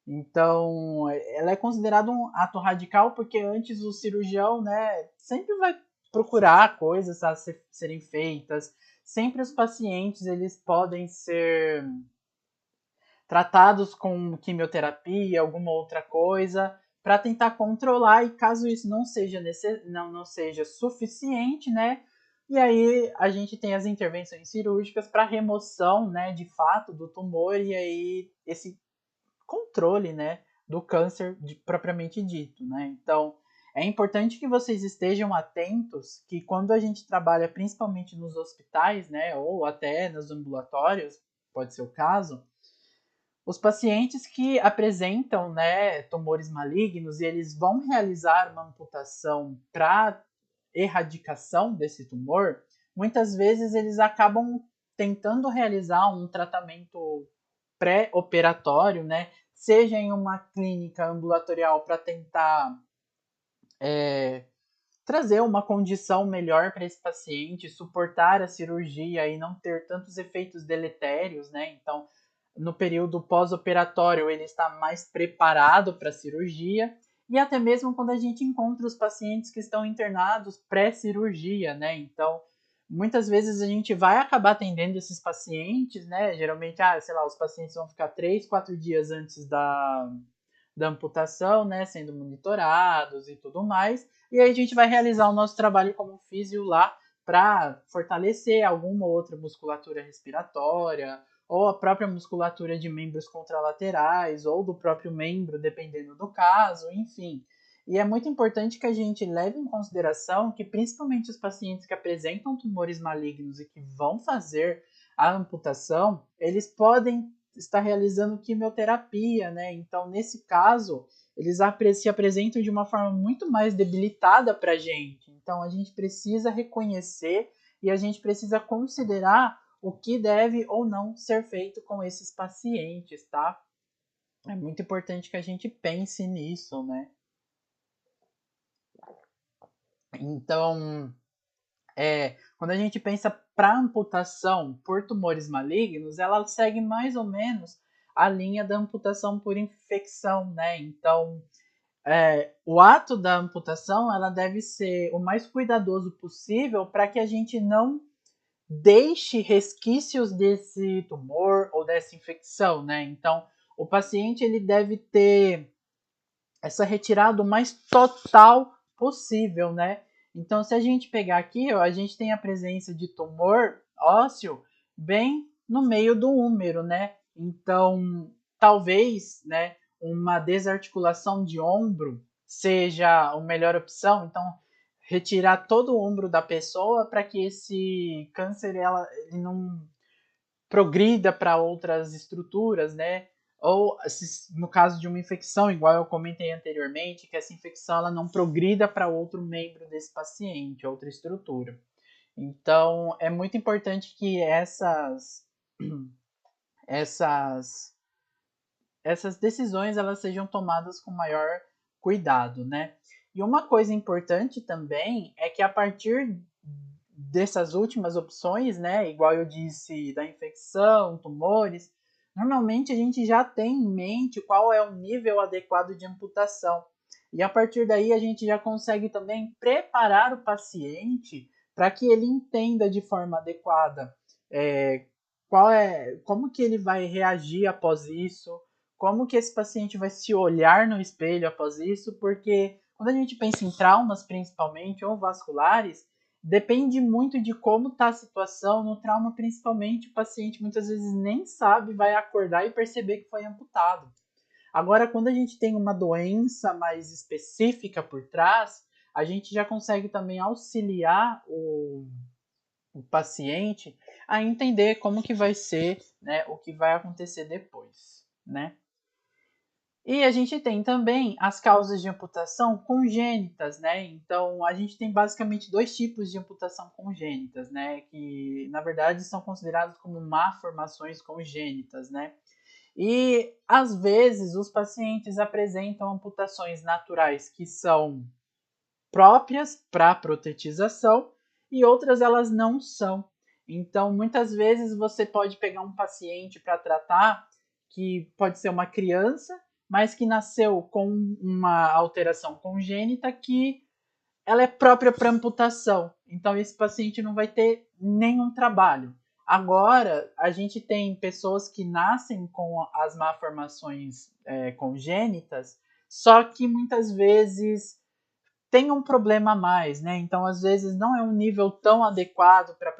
Então, ela é considerada um ato radical porque antes o cirurgião, né, sempre vai procurar coisas a serem feitas. Sempre os pacientes, eles podem ser tratados com quimioterapia, alguma outra coisa, para tentar controlar e caso isso não seja suficiente, né? E aí a gente tem as intervenções cirúrgicas para remoção, né, de fato do tumor e aí esse controle, né, do câncer propriamente dito, né? Então, é importante que vocês estejam atentos que quando a gente trabalha principalmente nos hospitais, né, ou até nos ambulatórios, pode ser o caso, os pacientes que apresentam, né, tumores malignos e eles vão realizar uma amputação para erradicação desse tumor, muitas vezes eles acabam tentando realizar um tratamento pré-operatório, né, seja em uma clínica ambulatorial para tentar trazer uma condição melhor para esse paciente, suportar a cirurgia e não ter tantos efeitos deletérios, né? Então, no período pós-operatório, ele está mais preparado para a cirurgia, e até mesmo quando a gente encontra os pacientes que estão internados pré-cirurgia, né? Então, muitas vezes a gente vai acabar atendendo esses pacientes, né? Geralmente, sei lá, os pacientes vão ficar 3, 4 dias antes da amputação, né? Sendo monitorados e tudo mais. E aí a gente vai realizar o nosso trabalho como físio lá para fortalecer alguma outra musculatura respiratória, ou a própria musculatura de membros contralaterais, ou do próprio membro, dependendo do caso, enfim. E é muito importante que a gente leve em consideração que, principalmente os pacientes que apresentam tumores malignos e que vão fazer a amputação, eles podem estar realizando quimioterapia, né? Então, nesse caso, eles se apresentam de uma forma muito mais debilitada para a gente. Então, a gente precisa reconhecer e a gente precisa considerar o que deve ou não ser feito com esses pacientes, tá? É muito importante que a gente pense nisso, né? Então, quando a gente pensa para amputação por tumores malignos, ela segue mais ou menos a linha da amputação por infecção, né? Então, o ato da amputação ela deve ser o mais cuidadoso possível para que a gente não deixe resquícios desse tumor ou dessa infecção, né? Então, o paciente ele deve ter essa retirada o mais total possível, né? Então, se a gente pegar aqui, ó, a gente tem a presença de tumor ósseo bem no meio do úmero, né? Então, talvez, né, uma desarticulação de ombro seja a melhor opção. Então, retirar todo o ombro da pessoa para que esse câncer ele não progrida para outras estruturas, né? Ou no caso de uma infecção, igual eu comentei anteriormente, que essa infecção ela não progrida para outro membro desse paciente, outra estrutura. Então, é muito importante que essas, essas decisões elas sejam tomadas com maior cuidado, né? E uma coisa importante também é que a partir dessas últimas opções, né, igual eu disse, da infecção, tumores, normalmente a gente já tem em mente qual é o nível adequado de amputação. E a partir daí a gente já consegue também preparar o paciente para que ele entenda de forma adequada como que ele vai reagir após isso, como que esse paciente vai se olhar no espelho após isso, porque quando a gente pensa em traumas, principalmente, ou vasculares, depende muito de como está a situação. No trauma, principalmente, o paciente muitas vezes nem sabe, vai acordar e perceber que foi amputado. Agora, quando a gente tem uma doença mais específica por trás, a gente já consegue também auxiliar o paciente a entender como que vai ser, né, o que vai acontecer depois, né? E a gente tem também as causas de amputação congênitas, né? Então, a gente tem basicamente dois tipos de amputação congênitas, né? Que, na verdade, são considerados como malformações congênitas, né? E, às vezes, os pacientes apresentam amputações naturais que são próprias para protetização e outras elas não são. Então, muitas vezes você pode pegar um paciente para tratar que pode ser uma criança, mas que nasceu com uma alteração congênita que ela é própria para amputação. Então, esse paciente não vai ter nenhum trabalho. Agora, a gente tem pessoas que nascem com as malformações congênitas, só que muitas vezes tem um problema a mais, né? Então, às vezes, não é um nível tão adequado para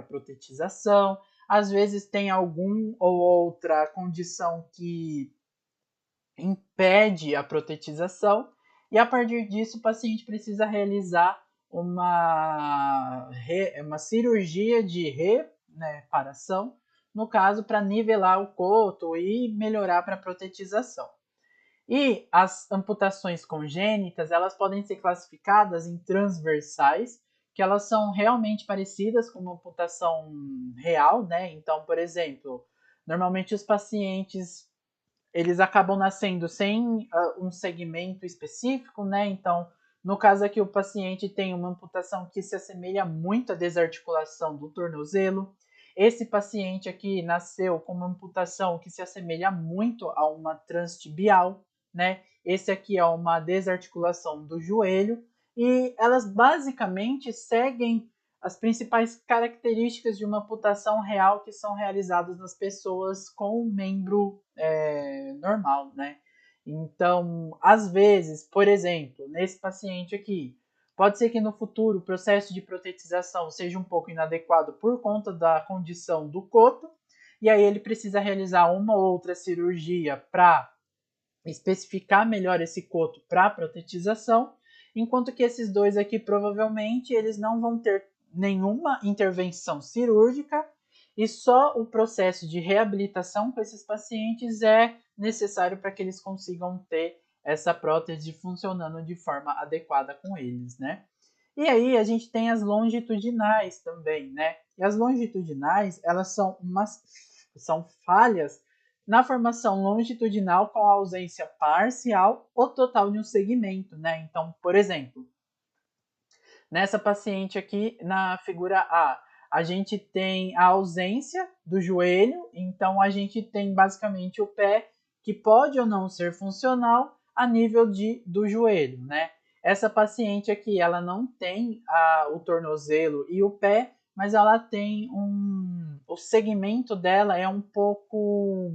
protetização, às vezes tem algum ou outra condição que impede a protetização, e a partir disso o paciente precisa realizar uma cirurgia de reparação, no caso, para nivelar o coto e melhorar para a protetização. E as amputações congênitas, elas podem ser classificadas em transversais, que elas são realmente parecidas com uma amputação real, né? Então, por exemplo, normalmente os pacientes eles acabam nascendo sem um segmento específico, né? Então, no caso aqui, o paciente tem uma amputação que se assemelha muito à desarticulação do tornozelo. Esse paciente aqui nasceu com uma amputação que se assemelha muito a uma transtibial, né? Esse aqui é uma desarticulação do joelho e elas basicamente seguem as principais características de uma amputação real que são realizadas nas pessoas com um membro normal, né? Então, às vezes, por exemplo, nesse paciente aqui, pode ser que no futuro o processo de protetização seja um pouco inadequado por conta da condição do coto, e aí ele precisa realizar uma ou outra cirurgia para especificar melhor esse coto para protetização, enquanto que esses dois aqui provavelmente eles não vão ter nenhuma intervenção cirúrgica e só o processo de reabilitação com esses pacientes é necessário para que eles consigam ter essa prótese funcionando de forma adequada com eles, né? E aí a gente tem as longitudinais também, né? E as longitudinais, elas são falhas na formação longitudinal com a ausência parcial ou total de um segmento, né? Então, por exemplo, nessa paciente aqui, na figura a gente tem a ausência do joelho, então a gente tem basicamente o pé que pode ou não ser funcional a nível do joelho, né? Essa paciente aqui, ela não tem o tornozelo e o pé, mas ela tem o segmento dela é um pouco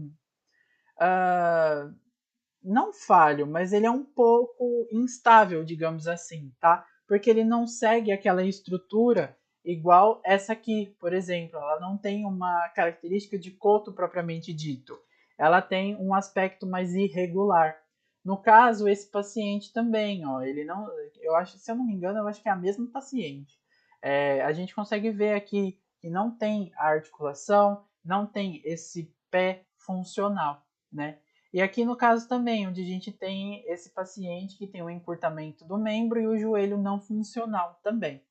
não falho, mas ele é um pouco instável, digamos assim, tá? Porque ele não segue aquela estrutura igual essa aqui, por exemplo. Ela não tem uma característica de coto propriamente dito. Ela tem um aspecto mais irregular. No caso, esse paciente também, ó, ele não, eu acho, se eu não me engano, eu acho que é a mesma paciente. A gente consegue ver aqui que não tem a articulação, não tem esse pé funcional, né? E aqui no caso também, onde a gente tem esse paciente que tem um encurtamento do membro e o joelho não funcional também.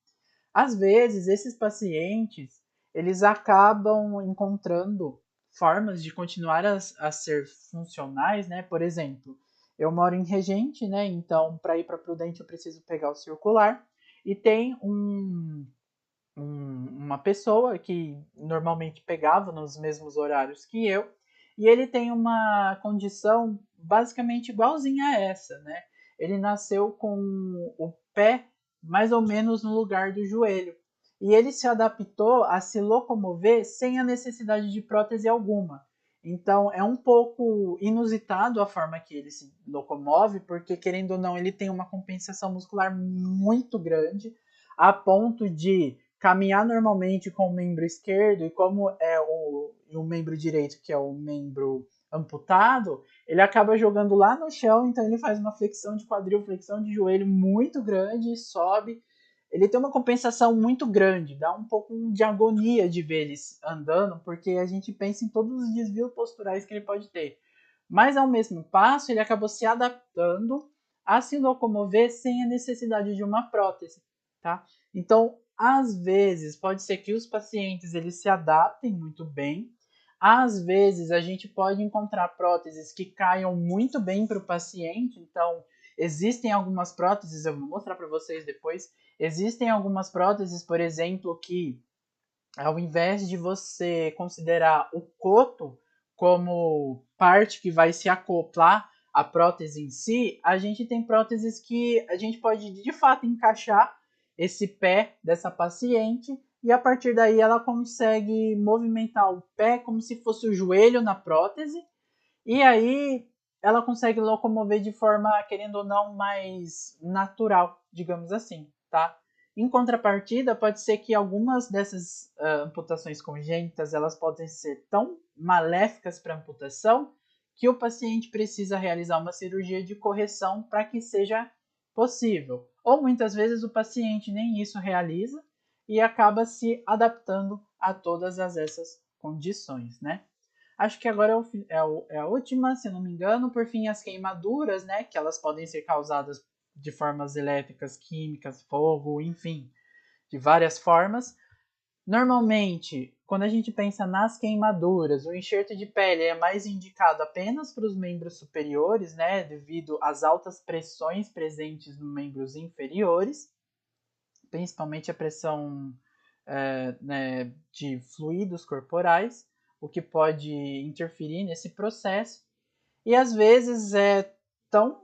Às vezes, esses pacientes, eles acabam encontrando formas de continuar a ser funcionais, né? Por exemplo, eu moro em Regente, né? Então, para ir para Prudente, eu preciso pegar o circular. E tem uma pessoa que normalmente pegava nos mesmos horários que eu, e ele tem uma condição basicamente igualzinha a essa, né? Ele nasceu com o pé mais ou menos no lugar do joelho. E ele se adaptou a se locomover sem a necessidade de prótese alguma. Então é um pouco inusitado a forma que ele se locomove, porque querendo ou não, ele tem uma compensação muscular muito grande, a ponto de caminhar normalmente com o membro esquerdo, e como é o membro direito, que é o membro amputado, ele acaba jogando lá no chão, então ele faz uma flexão de quadril, flexão de joelho muito grande e sobe. Ele tem uma compensação muito grande, dá um pouco de agonia de ver ele andando, porque a gente pensa em todos os desvios posturais que ele pode ter. Mas ao mesmo passo, ele acabou se adaptando a se locomover sem a necessidade de uma prótese, tá? Então, às vezes, pode ser que os pacientes eles se adaptem muito bem. Às vezes, a gente pode encontrar próteses que caiam muito bem para o paciente. Então, existem algumas próteses, eu vou mostrar para vocês depois. Existem algumas próteses, por exemplo, que ao invés de você considerar o coto como parte que vai se acoplar à prótese em si, a gente tem próteses que a gente pode de fato encaixar esse pé dessa paciente e a partir daí ela consegue movimentar o pé como se fosse o joelho na prótese e aí ela consegue locomover de forma, querendo ou não, mais natural, digamos assim, tá? Em contrapartida, pode ser que algumas dessas amputações congênitas elas podem ser tão maléficas para a amputação que o paciente precisa realizar uma cirurgia de correção para que seja possível. Ou muitas vezes o paciente nem isso realiza e acaba se adaptando a todas essas condições, né? Acho que agora é a última, se eu não me engano. Por fim, as queimaduras, né? Que elas podem ser causadas de formas elétricas, químicas, fogo, enfim, de várias formas. Normalmente, quando a gente pensa nas queimaduras, o enxerto de pele é mais indicado apenas para os membros superiores, né? Devido às altas pressões presentes nos membros inferiores, principalmente a pressão né, de fluidos corporais, o que pode interferir nesse processo. E às vezes é tão,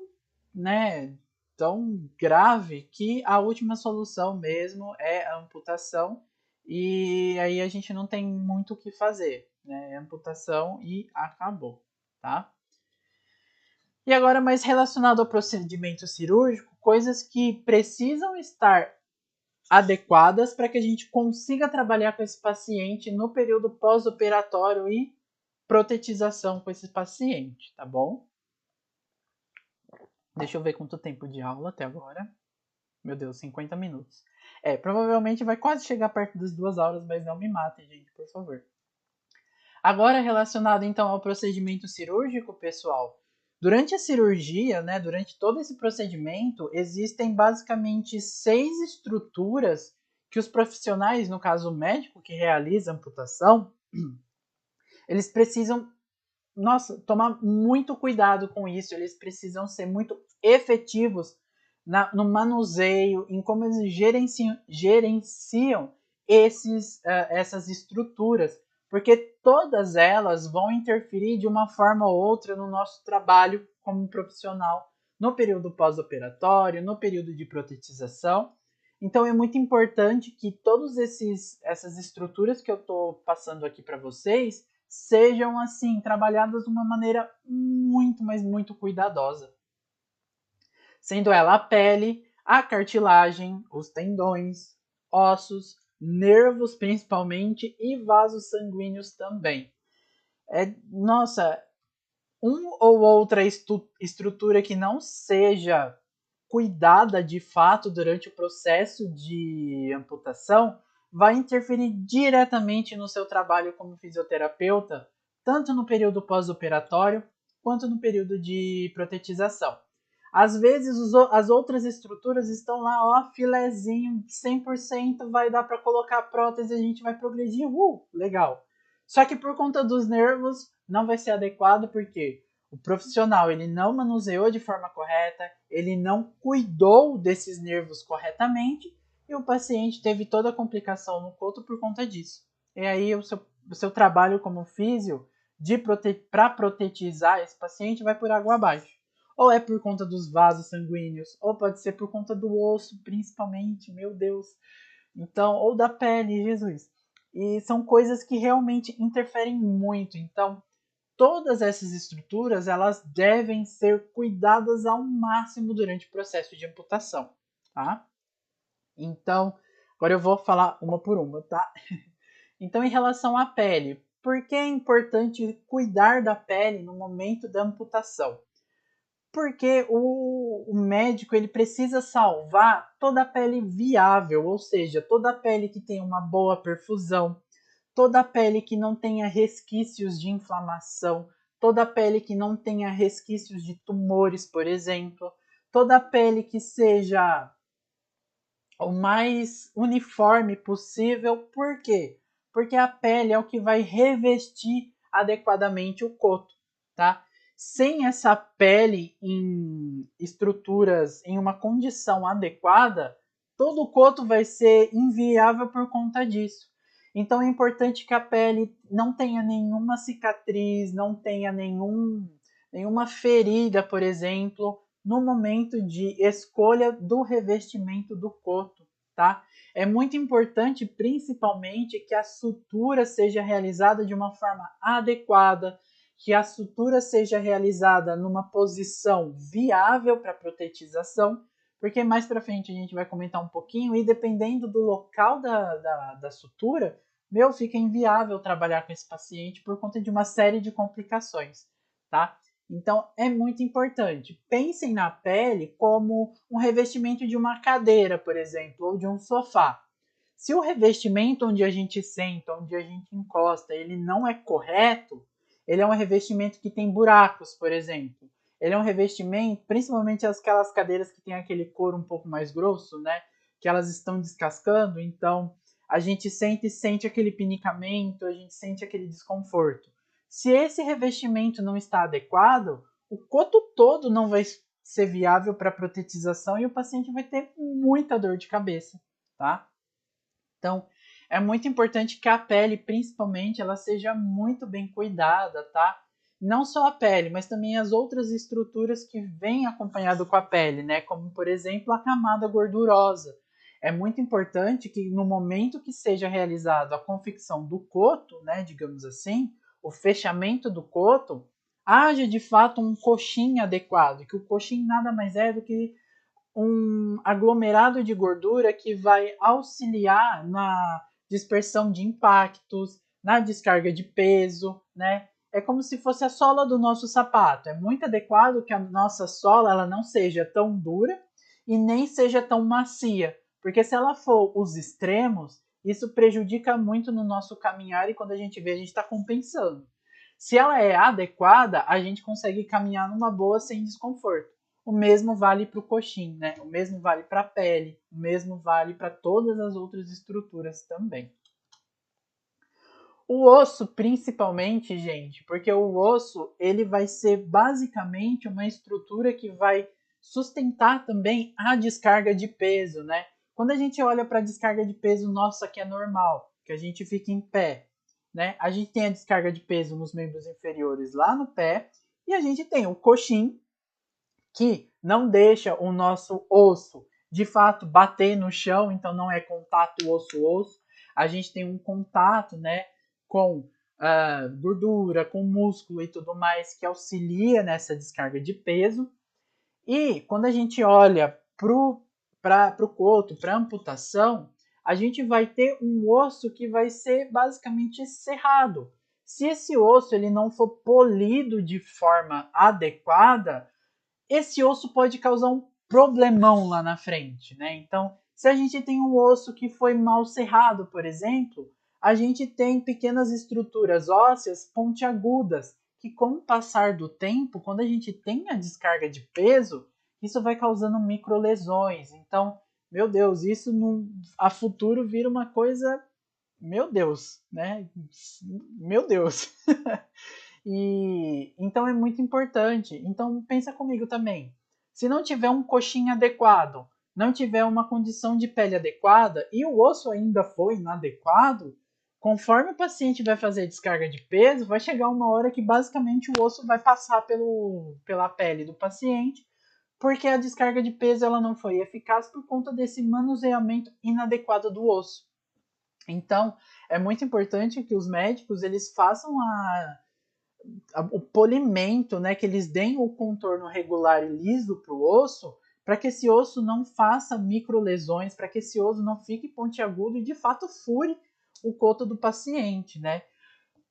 né, tão grave que a última solução mesmo é a amputação, e aí a gente não tem muito o que fazer, né? É amputação e acabou, tá? E agora, mais relacionado ao procedimento cirúrgico, coisas que precisam estar adequadas para que a gente consiga trabalhar com esse paciente no período pós-operatório e protetização com esse paciente, tá bom? Deixa eu ver quanto tempo de aula até agora. Meu Deus, 50 minutos. Provavelmente vai quase chegar perto das 2 horas, mas não me matem, gente, por favor. Agora, relacionado então ao procedimento cirúrgico, pessoal, durante a cirurgia, né, durante todo esse procedimento, existem basicamente 6 estruturas que os profissionais, no caso o médico que realiza a amputação, eles precisam, tomar muito cuidado com isso, eles precisam ser muito efetivos no manuseio, em como eles gerenciam essas estruturas, porque todas elas vão interferir de uma forma ou outra no nosso trabalho como profissional, no período pós-operatório, no período de protetização. Então é muito importante que todas essas estruturas que eu estou passando aqui para vocês sejam assim trabalhadas de uma maneira muito, mas muito cuidadosa. Sendo ela a pele, a cartilagem, os tendões, ossos, nervos principalmente e vasos sanguíneos também. Ou outra estrutura que não seja cuidada de fato durante o processo de amputação vai interferir diretamente no seu trabalho como fisioterapeuta, tanto no período pós-operatório quanto no período de protetização. Às vezes as outras estruturas estão lá, ó, filezinho, 100%, vai dar para colocar a prótese e a gente vai progredir, legal. Só que por conta dos nervos não vai ser adequado porque o profissional ele não manuseou de forma correta, ele não cuidou desses nervos corretamente e o paciente teve toda a complicação no coto por conta disso. E aí o seu trabalho como físio para protetizar esse paciente vai por água abaixo. Ou é por conta dos vasos sanguíneos, ou pode ser por conta do osso, principalmente, meu Deus. Então, ou da pele, Jesus. E são coisas que realmente interferem muito. Então, todas essas estruturas elas devem ser cuidadas ao máximo durante o processo de amputação, tá? Então, agora eu vou falar uma por uma, tá? Então, em relação à pele, por que é importante cuidar da pele no momento da amputação? Porque o médico ele precisa salvar toda a pele viável, ou seja, toda a pele que tem uma boa perfusão, toda a pele que não tenha resquícios de inflamação, toda a pele que não tenha resquícios de tumores, por exemplo, toda a pele que seja o mais uniforme possível. Por quê? Porque a pele é o que vai revestir adequadamente o coto, tá? Sem essa pele em estruturas, em uma condição adequada, todo o coto vai ser inviável por conta disso. Então é importante que a pele não tenha nenhuma cicatriz, não tenha nenhuma ferida, por exemplo, no momento de escolha do revestimento do coto, tá? É muito importante, principalmente, que a sutura seja realizada de uma forma adequada, que a sutura seja realizada numa posição viável para protetização, porque mais para frente a gente vai comentar um pouquinho e dependendo do local da sutura, fica inviável trabalhar com esse paciente por conta de uma série de complicações, tá? Então, é muito importante. Pensem na pele como um revestimento de uma cadeira, por exemplo, ou de um sofá. Se o revestimento onde a gente senta, onde a gente encosta, ele não é correto, ele é um revestimento que tem buracos, por exemplo. Ele é um revestimento, principalmente aquelas cadeiras que tem aquele couro um pouco mais grosso, né? Que elas estão descascando, então a gente sente aquele pinicamento, a gente sente aquele desconforto. Se esse revestimento não está adequado, o coto todo não vai ser viável para protetização e o paciente vai ter muita dor de cabeça, tá? Então, é muito importante que a pele, principalmente, ela seja muito bem cuidada, tá? não só a pele, mas também as outras estruturas que vêm acompanhado com a pele, né? Como, por exemplo, a camada gordurosa. É muito importante que no momento que seja realizado a confecção do coto, né, digamos assim, o fechamento do coto, haja de fato um coxim adequado, que o coxim nada mais é do que um aglomerado de gordura que vai auxiliar na dispersão de impactos, na descarga de peso, né? É como se fosse a sola do nosso sapato. É muito adequado que a nossa sola ela não seja tão dura e nem seja tão macia, porque se ela for os extremos, isso prejudica muito no nosso caminhar e quando a gente vê, a gente está compensando. Se ela é adequada, a gente consegue caminhar numa boa sem desconforto. O mesmo vale para o coxim, né? O mesmo vale para a pele, o mesmo vale para todas as outras estruturas também. O osso, principalmente, gente, porque o osso ele vai ser basicamente uma estrutura que vai sustentar também a descarga de peso, né? Quando a gente olha para a descarga de peso nossa que é normal, que a gente fica em pé, né? A gente tem a descarga de peso nos membros inferiores lá no pé e a gente tem o coxim que não deixa o nosso osso de fato bater no chão, então não é contato osso-osso. A gente tem um contato, né, com gordura, com músculo e tudo mais que auxilia nessa descarga de peso. E quando a gente olha para o coto, para a amputação, a gente vai ter um osso que vai ser basicamente cerrado. Se esse osso ele não for polido de forma adequada, esse osso pode causar um problemão lá na frente, né? Então, se a gente tem um osso que foi mal serrado, por exemplo, a gente tem pequenas estruturas ósseas pontiagudas, que com o passar do tempo, quando a gente tem a descarga de peso, isso vai causando microlesões. Então, meu Deus, isso a futuro vira uma coisa, meu Deus, né? Meu Deus. E então é muito importante. Então pensa comigo também. Se não tiver um coxim adequado, não tiver uma condição de pele adequada e o osso ainda for inadequado, conforme o paciente vai fazer a descarga de peso, vai chegar uma hora que basicamente o osso vai passar pela pele do paciente, porque a descarga de peso ela não foi eficaz por conta desse manuseamento inadequado do osso. Então, é muito importante que os médicos eles façam o polimento, né, que eles deem o contorno regular e liso para o osso, para que esse osso não faça microlesões, para que esse osso não fique pontiagudo e de fato fure o coto do paciente, né?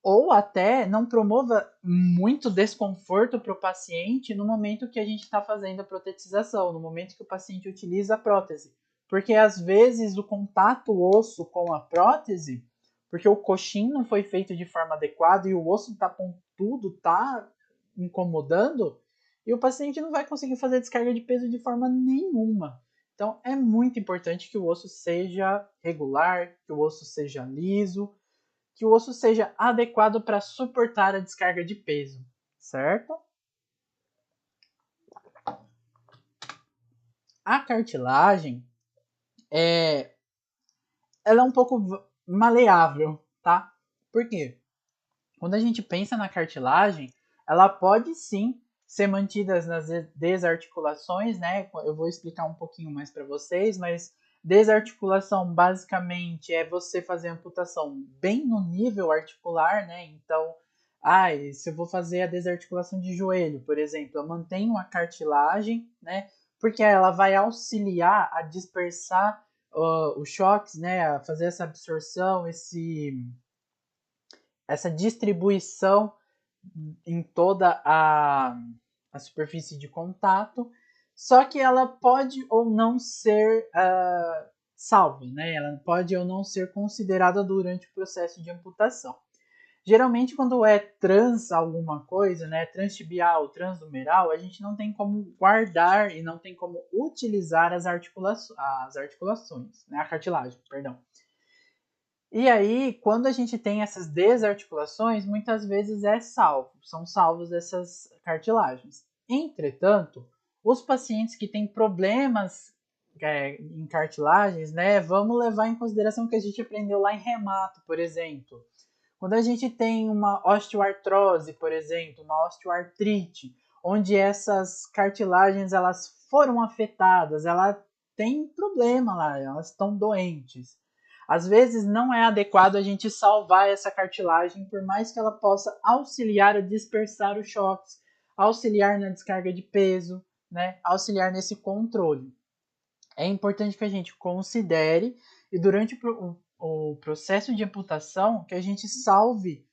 Ou até não promova muito desconforto para o paciente no momento que a gente está fazendo a protetização, no momento que o paciente utiliza a prótese. Porque às vezes o contato osso com a prótese, porque o coxim não foi feito de forma adequada e o osso está pontudo, está incomodando, e o paciente não vai conseguir fazer descarga de peso de forma nenhuma. Então é muito importante que o osso seja regular, que o osso seja liso, que o osso seja adequado para suportar a descarga de peso, certo? A cartilagem ela é um pouco maleável, tá? Por quê? Quando a gente pensa na cartilagem, ela pode sim ser mantida nas desarticulações, né? Eu vou explicar um pouquinho mais para vocês, mas desarticulação basicamente é você fazer a amputação bem no nível articular, né? Então, se eu vou fazer a desarticulação de joelho, por exemplo, eu mantenho a cartilagem, né? Porque ela vai auxiliar a dispersar os choques, né? A fazer essa absorção, essa distribuição em toda a superfície de contato, só que ela pode ou não ser salva, né? Ela pode ou não ser considerada durante o processo de amputação. Geralmente, quando é trans alguma coisa, né, transtibial, transnumeral, a gente não tem como guardar e não tem como utilizar as articulações, né, a cartilagem, perdão. E aí, quando a gente tem essas desarticulações, muitas vezes são salvos essas cartilagens. Entretanto, os pacientes que têm problemas em cartilagens, né, vamos levar em consideração o que a gente aprendeu lá em remato, por exemplo. Quando a gente tem uma osteoartrose, por exemplo, uma osteoartrite, onde essas cartilagens elas foram afetadas, ela tem problema lá, elas estão doentes. Às vezes não é adequado a gente salvar essa cartilagem, por mais que ela possa auxiliar a dispersar os choques, auxiliar na descarga de peso, né? Auxiliar nesse controle. É importante que a gente considere e durante o processo de amputação que a gente salve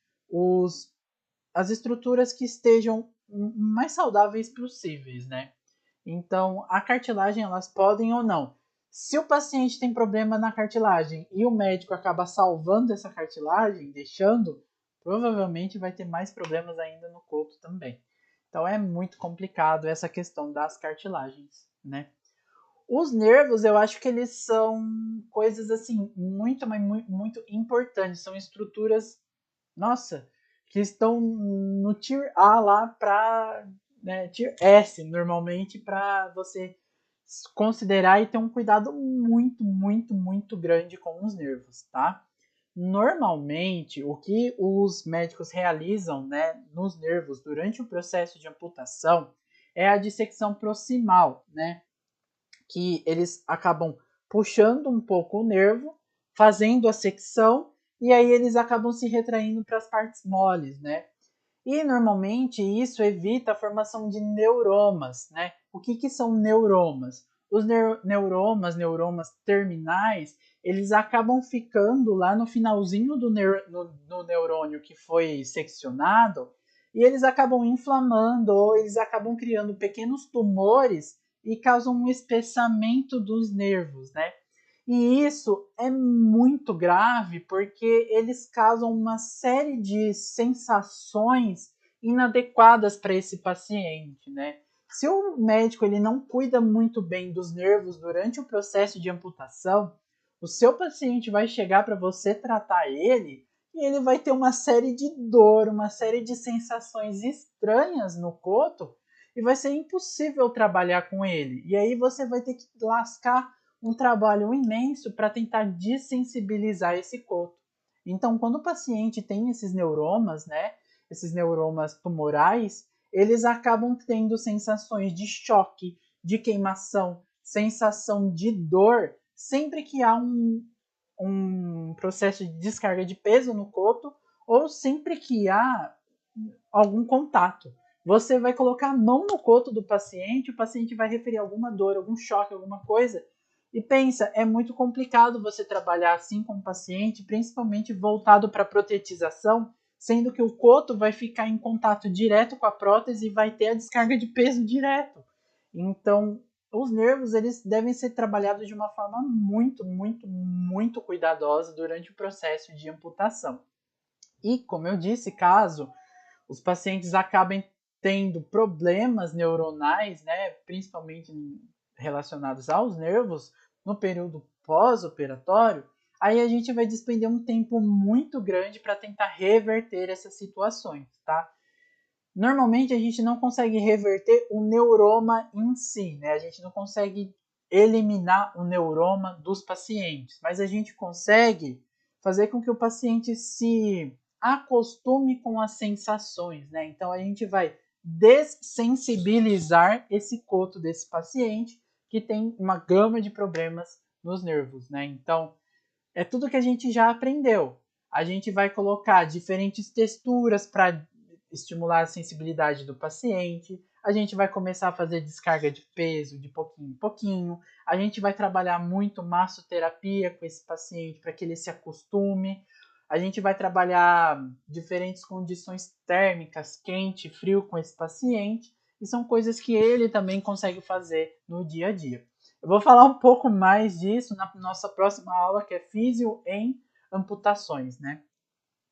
as estruturas que estejam mais saudáveis possíveis, né? Então, a cartilagem, elas podem ou não. Se o paciente tem problema na cartilagem e o médico acaba salvando essa cartilagem, deixando, provavelmente vai ter mais problemas ainda no coto também. Então, é muito complicado essa questão das cartilagens, né? Os nervos, eu acho que eles são coisas assim muito, mas muito importantes. São estruturas, nossa, que estão no Tier A lá para, né, Tier S normalmente para você considerar e ter um cuidado muito, muito, muito grande com os nervos, tá? Normalmente, o que os médicos realizam, né, nos nervos durante o processo de amputação é a dissecção proximal, né? Que eles acabam puxando um pouco o nervo, fazendo a secção, e aí eles acabam se retraindo para as partes moles, né? E normalmente isso evita a formação de neuromas, né? O que são neuromas? Os neuromas terminais, eles acabam ficando lá no finalzinho do neurônio que foi seccionado e eles acabam inflamando ou eles acabam criando pequenos tumores e causam um espessamento dos nervos, né? E isso é muito grave porque eles causam uma série de sensações inadequadas para esse paciente, né? Se o médico ele não cuida muito bem dos nervos durante o processo de amputação, o seu paciente vai chegar para você tratar ele e ele vai ter uma série de dor, uma série de sensações estranhas no coto e vai ser impossível trabalhar com ele. E aí você vai ter que lascar um trabalho imenso para tentar desensibilizar esse coto. Então, quando o paciente tem esses neuromas, né, esses neuromas tumorais, eles acabam tendo sensações de choque, de queimação, sensação de dor, sempre que há um processo de descarga de peso no coto ou sempre que há algum contato. Você vai colocar a mão no coto do paciente, o paciente vai referir alguma dor, algum choque, alguma coisa. E pensa, é muito complicado você trabalhar assim com o paciente, principalmente voltado para protetização, sendo que o coto vai ficar em contato direto com a prótese e vai ter a descarga de peso direto. Então, os nervos eles devem ser trabalhados de uma forma muito, muito, muito cuidadosa durante o processo de amputação. E, como eu disse, caso os pacientes acabem tendo problemas neuronais, né, principalmente relacionados aos nervos, no período pós-operatório, aí a gente vai despender um tempo muito grande para tentar reverter essas situações, tá? Normalmente a gente não consegue reverter o neuroma em si, né? A gente não consegue eliminar o neuroma dos pacientes, mas a gente consegue fazer com que o paciente se acostume com as sensações, né? Então a gente vai dessensibilizar esse coto desse paciente que tem uma gama de problemas nos nervos, né? Então é tudo que a gente já aprendeu. A gente vai colocar diferentes texturas para estimular a sensibilidade do paciente. A gente vai começar a fazer descarga de peso de pouquinho em pouquinho. A gente vai trabalhar muito massoterapia com esse paciente para que ele se acostume. A gente vai trabalhar diferentes condições térmicas, quente, frio com esse paciente. E são coisas que ele também consegue fazer no dia a dia. Eu vou falar um pouco mais disso na nossa próxima aula, que é físio em amputações, né?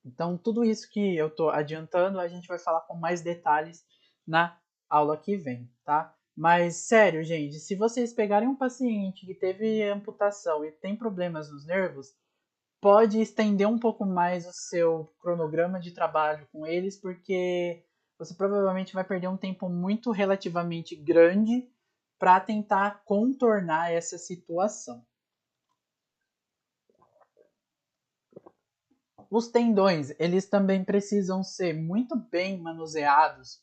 Então, tudo isso que eu estou adiantando, a gente vai falar com mais detalhes na aula que vem, tá? Mas, sério, gente, se vocês pegarem um paciente que teve amputação e tem problemas nos nervos, pode estender um pouco mais o seu cronograma de trabalho com eles, porque você provavelmente vai perder um tempo muito relativamente grande para tentar contornar essa situação. Os tendões, eles também precisam ser muito bem manuseados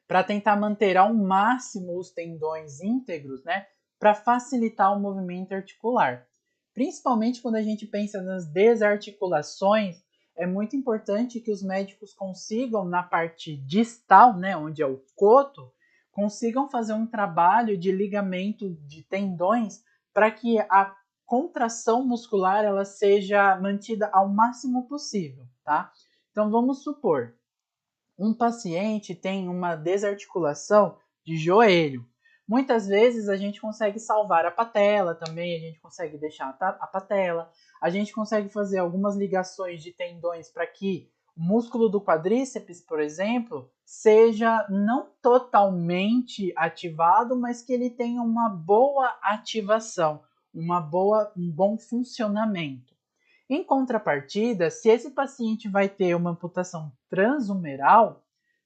para tentar manter ao máximo os tendões íntegros, né, para facilitar o movimento articular. Principalmente quando a gente pensa nas desarticulações, é muito importante que os médicos consigam, na parte distal, né, onde é o coto, consigam fazer um trabalho de ligamento de tendões para que a contração muscular ela seja mantida ao máximo possível, tá? Então vamos supor, um paciente tem uma desarticulação de joelho. Muitas vezes a gente consegue salvar a patela também, a gente consegue deixar a patela, a gente consegue fazer algumas ligações de tendões para que o músculo do quadríceps, por exemplo, seja não totalmente ativado, mas que ele tenha uma boa ativação, um bom funcionamento. Em contrapartida, se esse paciente vai ter uma amputação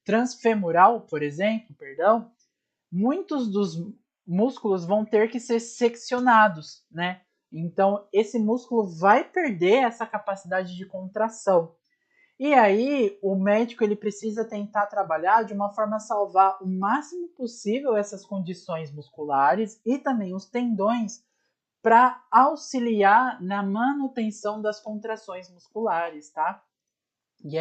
transfemoral, por exemplo, perdão, muitos dos músculos vão ter que ser seccionados, né? Então, esse músculo vai perder essa capacidade de contração. E aí, o médico ele precisa tentar trabalhar de uma forma a salvar o máximo possível essas condições musculares e também os tendões para auxiliar na manutenção das contrações musculares, tá? E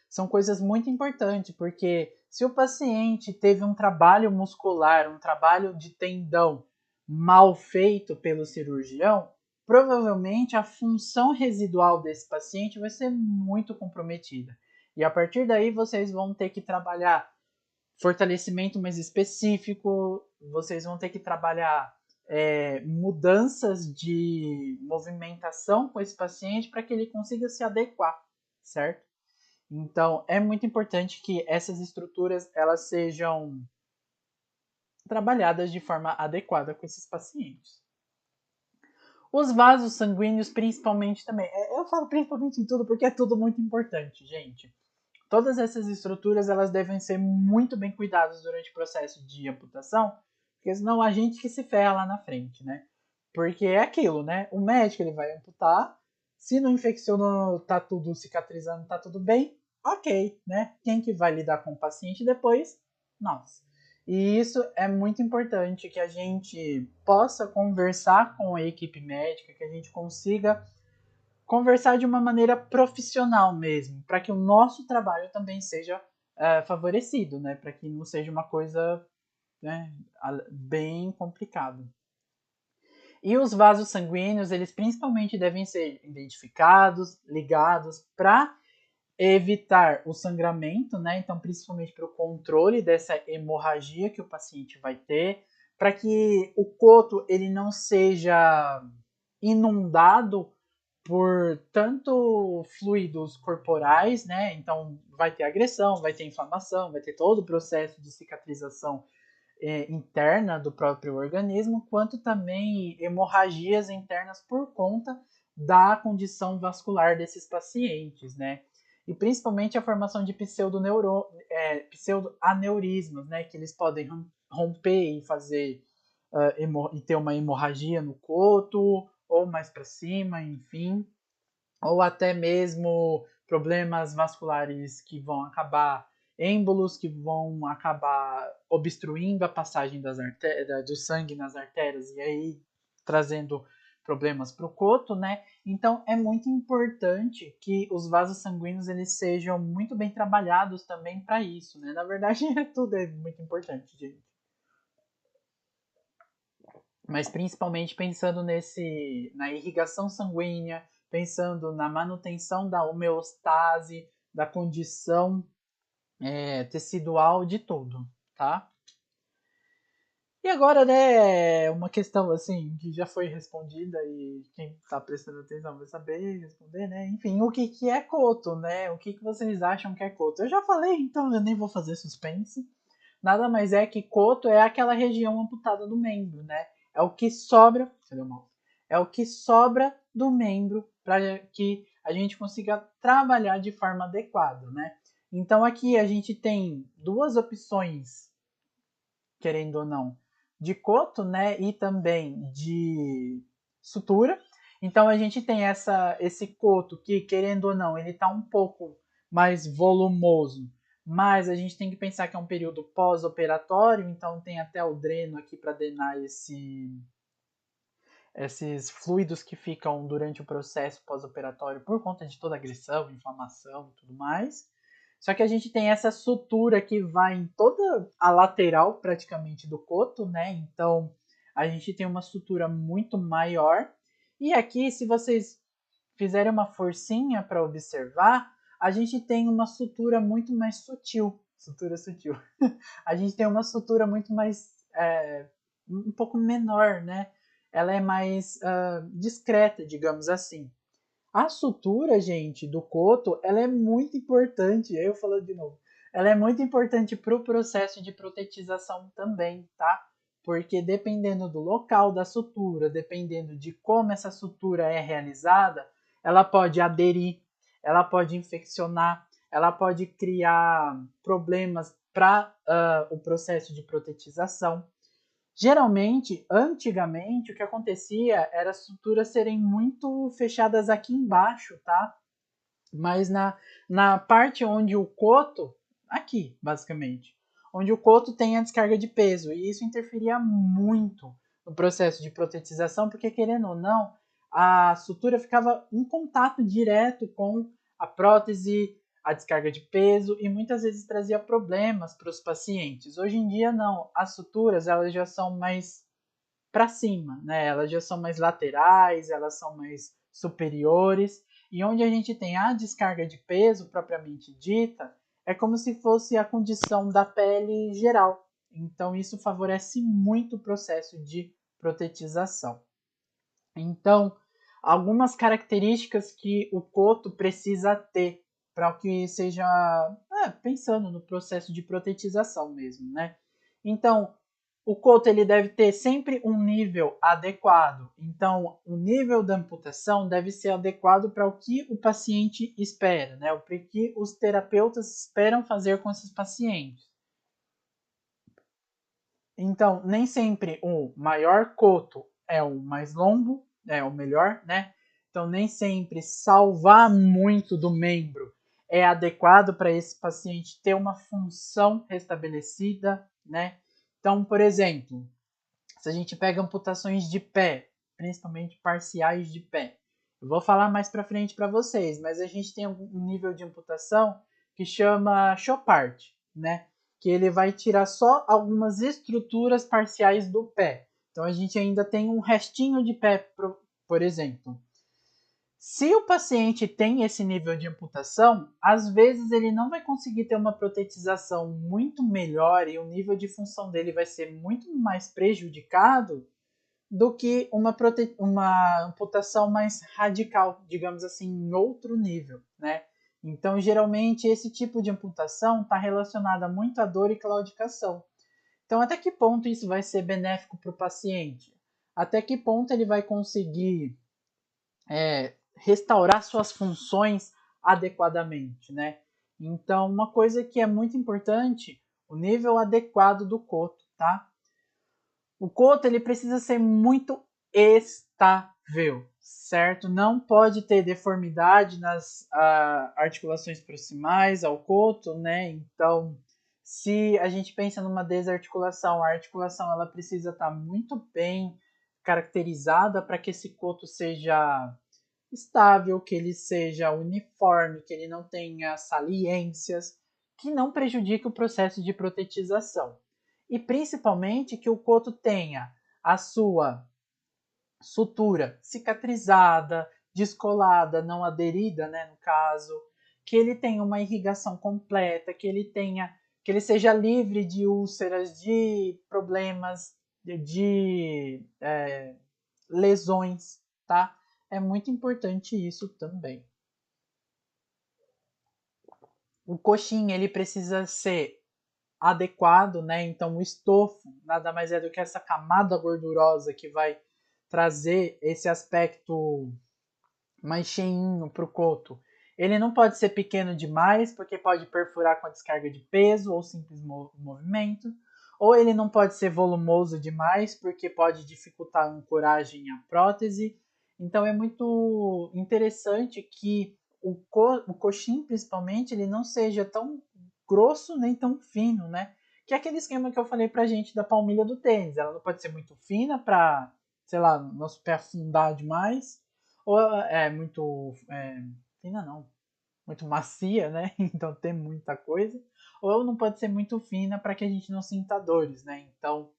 são coisas muito importantes, porque se o paciente teve um trabalho muscular, um trabalho de tendão mal feito pelo cirurgião, provavelmente a função residual desse paciente vai ser muito comprometida. E a partir daí vocês vão ter que trabalhar fortalecimento mais específico, vocês vão ter que trabalhar mudanças de movimentação com esse paciente para que ele consiga se adequar, certo? Então, é muito importante que essas estruturas elas sejam trabalhadas de forma adequada com esses pacientes. Os vasos sanguíneos, principalmente também. Eu falo principalmente em tudo porque é tudo muito importante, gente. Todas essas estruturas elas devem ser muito bem cuidadas durante o processo de amputação, porque senão a gente que se ferra lá na frente, né? Porque é aquilo, né? O médico ele vai amputar, se não infeccionou, tá tudo cicatrizando, tá tudo bem, ok, né? Quem que vai lidar com o paciente depois? Nós. E isso é muito importante que a gente possa conversar com a equipe médica, que a gente consiga conversar de uma maneira profissional mesmo, para que o nosso trabalho também seja favorecido, né? Para que não seja uma coisa, né, bem complicada. E os vasos sanguíneos, eles principalmente devem ser identificados, ligados para evitar o sangramento, né? Então, principalmente para o controle dessa hemorragia que o paciente vai ter, para que o coto ele não seja inundado por tanto fluidos corporais, né? Então vai ter agressão, vai ter inflamação, vai ter todo o processo de cicatrização interna do próprio organismo, quanto também hemorragias internas por conta da condição vascular desses pacientes, né? E principalmente a formação de pseudoaneurismas, né? Que eles podem romper e fazer e ter uma hemorragia no coto ou mais para cima, enfim, ou até mesmo problemas vasculares que vão acabar êmbolos que vão acabar obstruindo a passagem do sangue nas artérias e aí trazendo problemas para o coto, né? Então é muito importante que os vasos sanguíneos eles sejam muito bem trabalhados também para isso, né? Na verdade, tudo é muito importante, gente. Mas principalmente pensando na irrigação sanguínea, pensando na manutenção da homeostase, da condição tecidual de tudo, tá? E agora, né, uma questão assim que já foi respondida e quem tá prestando atenção vai saber responder, né? Enfim, o que que é coto, né? O que que vocês acham que é coto? Eu já falei, então eu nem vou fazer suspense. Nada mais é que coto é aquela região amputada do membro, né? É o que sobra, é o que sobra do membro para que a gente consiga trabalhar de forma adequada, né? Então aqui a gente tem duas opções, querendo ou não, de coto, né? E também de sutura. Então a gente tem esse coto que, querendo ou não, ele está um pouco mais volumoso, mas a gente tem que pensar que é um período pós-operatório, então tem até o dreno aqui para drenar esses fluidos que ficam durante o processo pós-operatório por conta de toda a agressão, inflamação e tudo mais. Só que a gente tem essa sutura que vai em toda a lateral praticamente do coto, né? Então a gente tem uma sutura muito maior. E aqui, se vocês fizerem uma forcinha para observar, a gente tem uma sutura muito mais sutil. Sutura sutil. A gente tem uma sutura muito mais um pouco menor, né? Ela é mais discreta, digamos assim. A sutura, gente, do coto, ela é muito importante. Aí eu falando de novo. Ela é muito importante para o processo de protetização também, tá? Porque dependendo do local da sutura, dependendo de como essa sutura é realizada, ela pode aderir, ela pode infeccionar, ela pode criar problemas para o processo de protetização. Geralmente, antigamente, o que acontecia era as suturas serem muito fechadas aqui embaixo, tá? Mas na parte onde o coto, aqui, basicamente, onde o coto tem a descarga de peso, e isso interferia muito no processo de protetização, porque querendo ou não, a sutura ficava em contato direto com a prótese, a descarga de peso, e muitas vezes trazia problemas para os pacientes. Hoje em dia não, as suturas elas já são mais para cima, né? Elas já são mais laterais, elas são mais superiores, e onde a gente tem a descarga de peso propriamente dita, é como se fosse a condição da pele geral. Então isso favorece muito o processo de protetização. Então, algumas características que o coto precisa ter para que seja pensando no processo de protetização mesmo, né? Então, o coto ele deve ter sempre um nível adequado. Então, o nível da amputação deve ser adequado para o que o paciente espera, né? O que os terapeutas esperam fazer com esses pacientes. Então, nem sempre o maior coto é o mais longo, é o melhor, né? Então, nem sempre salvar muito do membro é adequado para esse paciente ter uma função restabelecida, né? Então, por exemplo, se a gente pega amputações de pé, principalmente parciais de pé, eu vou falar mais para frente para vocês, mas a gente tem um nível de amputação que chama Chopart, né? Que ele vai tirar só algumas estruturas parciais do pé. Então a gente ainda tem um restinho de pé, por exemplo. Se o paciente tem esse nível de amputação, às vezes ele não vai conseguir ter uma protetização muito melhor e o nível de função dele vai ser muito mais prejudicado do que uma amputação mais radical, digamos assim, em outro nível, né? Então, geralmente, esse tipo de amputação está relacionada muito à dor e claudicação. Então, até que ponto isso vai ser benéfico para o paciente? Até que ponto ele vai conseguir restaurar suas funções adequadamente, né? Então, uma coisa que é muito importante, o nível adequado do coto, tá? O coto ele precisa ser muito estável, certo? Não pode ter deformidade nas articulações proximais ao coto, né? Então, se a gente pensa numa desarticulação, a articulação ela precisa estar muito bem caracterizada para que esse coto seja estável, que ele seja uniforme, que ele não tenha saliências, que não prejudique o processo de protetização. E principalmente que o coto tenha a sua sutura cicatrizada, descolada, não aderida, né, no caso, que ele tenha uma irrigação completa, que ele seja livre de úlceras, de problemas, de lesões, tá? É muito importante isso também. O coxim ele precisa ser adequado, né? Então o estofo nada mais é do que essa camada gordurosa que vai trazer esse aspecto mais cheinho para o coto. Ele não pode ser pequeno demais, porque pode perfurar com a descarga de peso ou simples movimento. Ou ele não pode ser volumoso demais, porque pode dificultar a ancoragem à prótese. Então é muito interessante que o coxim, principalmente, ele não seja tão grosso nem tão fino, né? Que é aquele esquema que eu falei pra gente da palmilha do tênis. Ela não pode ser muito fina pra, sei lá, nosso pé afundar demais. Ou é muito fina não, muito macia, né? Então tem muita coisa. Ou não pode ser muito fina para que a gente não sinta dores, né? Então,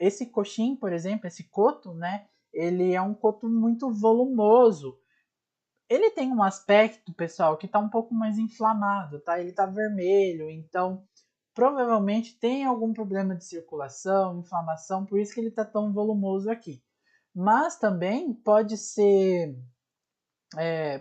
esse coxim, por exemplo, esse coto, né? Ele é um coto muito volumoso. Ele tem um aspecto, pessoal, que está um pouco mais inflamado, tá? Ele está vermelho, então provavelmente tem algum problema de circulação, inflamação, por isso que ele está tão volumoso aqui. Mas também pode ser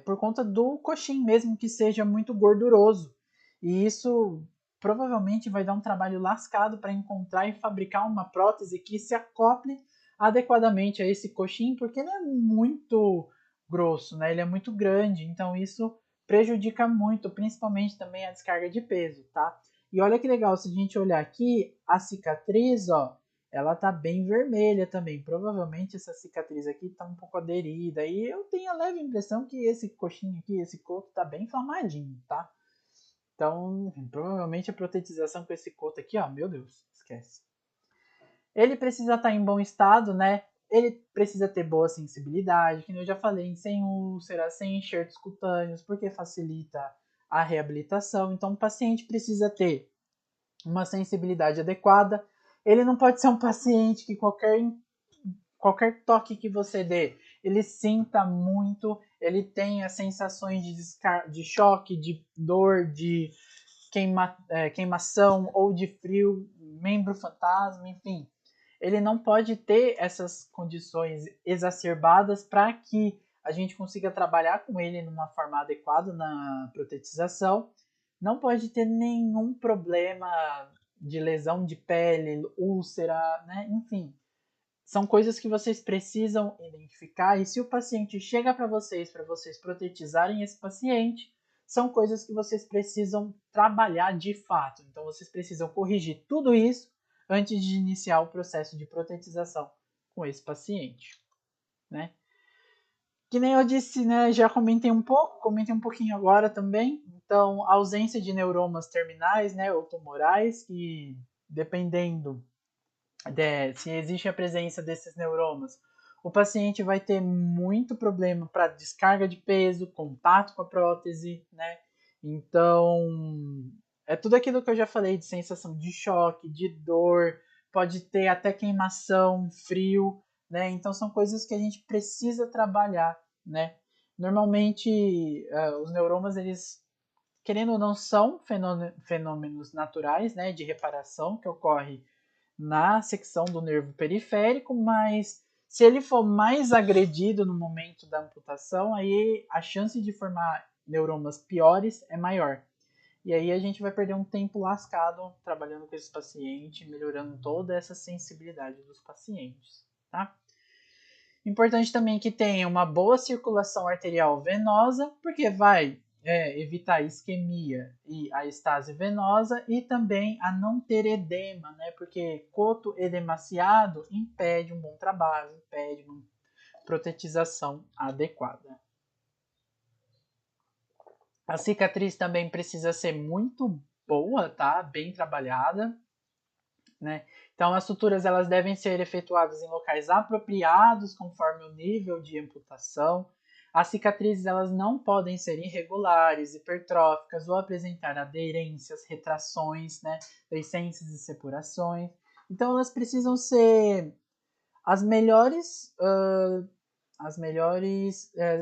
por conta do coxim mesmo, que seja muito gorduroso. E isso provavelmente vai dar um trabalho lascado para encontrar e fabricar uma prótese que se acople adequadamente a esse coxim, porque ele é muito grosso, né? Ele é muito grande, então isso prejudica muito, principalmente também a descarga de peso, tá? E olha que legal, se a gente olhar aqui, a cicatriz, ó, ela tá bem vermelha também. Provavelmente essa cicatriz aqui tá um pouco aderida. E eu tenho a leve impressão que esse coxinho aqui, esse coto, tá bem inflamadinho, tá? Então, provavelmente a protetização com esse coto aqui, ó, meu Deus, esquece. Ele precisa estar em bom estado, né? Ele precisa ter boa sensibilidade, que eu já falei, sem úlcera, sem enxertos cutâneos, porque facilita a reabilitação. Então, o paciente precisa ter uma sensibilidade adequada. Ele não pode ser um paciente que qualquer toque que você dê, ele sinta muito, ele tem as sensações de choque, de dor, de queimação ou de frio, membro fantasma, enfim. Ele não pode ter essas condições exacerbadas para que a gente consiga trabalhar com ele numa forma adequada na protetização. Não pode ter nenhum problema de lesão de pele, úlcera, né? Enfim, são coisas que vocês precisam identificar, e se o paciente chega para vocês protetizarem esse paciente, são coisas que vocês precisam trabalhar de fato. Então vocês precisam corrigir tudo isso antes de iniciar o processo de protetização com esse paciente, né? Que nem eu disse, né, já comentei um pouquinho agora também. Então, a ausência de neuromas terminais, né, ou tumorais, que dependendo se existe a presença desses neuromas, o paciente vai ter muito problema para descarga de peso, contato com a prótese, né? Então, é tudo aquilo que eu já falei de sensação de choque, de dor, pode ter até queimação, frio, né? Então, são coisas que a gente precisa trabalhar, né? Normalmente, os neuromas, eles, querendo ou não, são fenômenos naturais, né, de reparação que ocorre na secção do nervo periférico, mas se ele for mais agredido no momento da amputação, aí a chance de formar neuromas piores é maior. E aí a gente vai perder um tempo lascado trabalhando com esse paciente, melhorando toda essa sensibilidade dos pacientes, tá? Importante também que tenha uma boa circulação arterial venosa, porque vai evitar a isquemia e a estase venosa, e também a não ter edema, né? Porque coto edemaciado impede um bom trabalho, impede uma protetização adequada. A cicatriz também precisa ser muito boa, tá? Bem trabalhada, né? Então as suturas elas devem ser efetuadas em locais apropriados conforme o nível de amputação. As cicatrizes elas não podem ser irregulares, hipertróficas ou apresentar aderências, retrações, né, deiscências e sepurações. Então elas precisam ser as melhores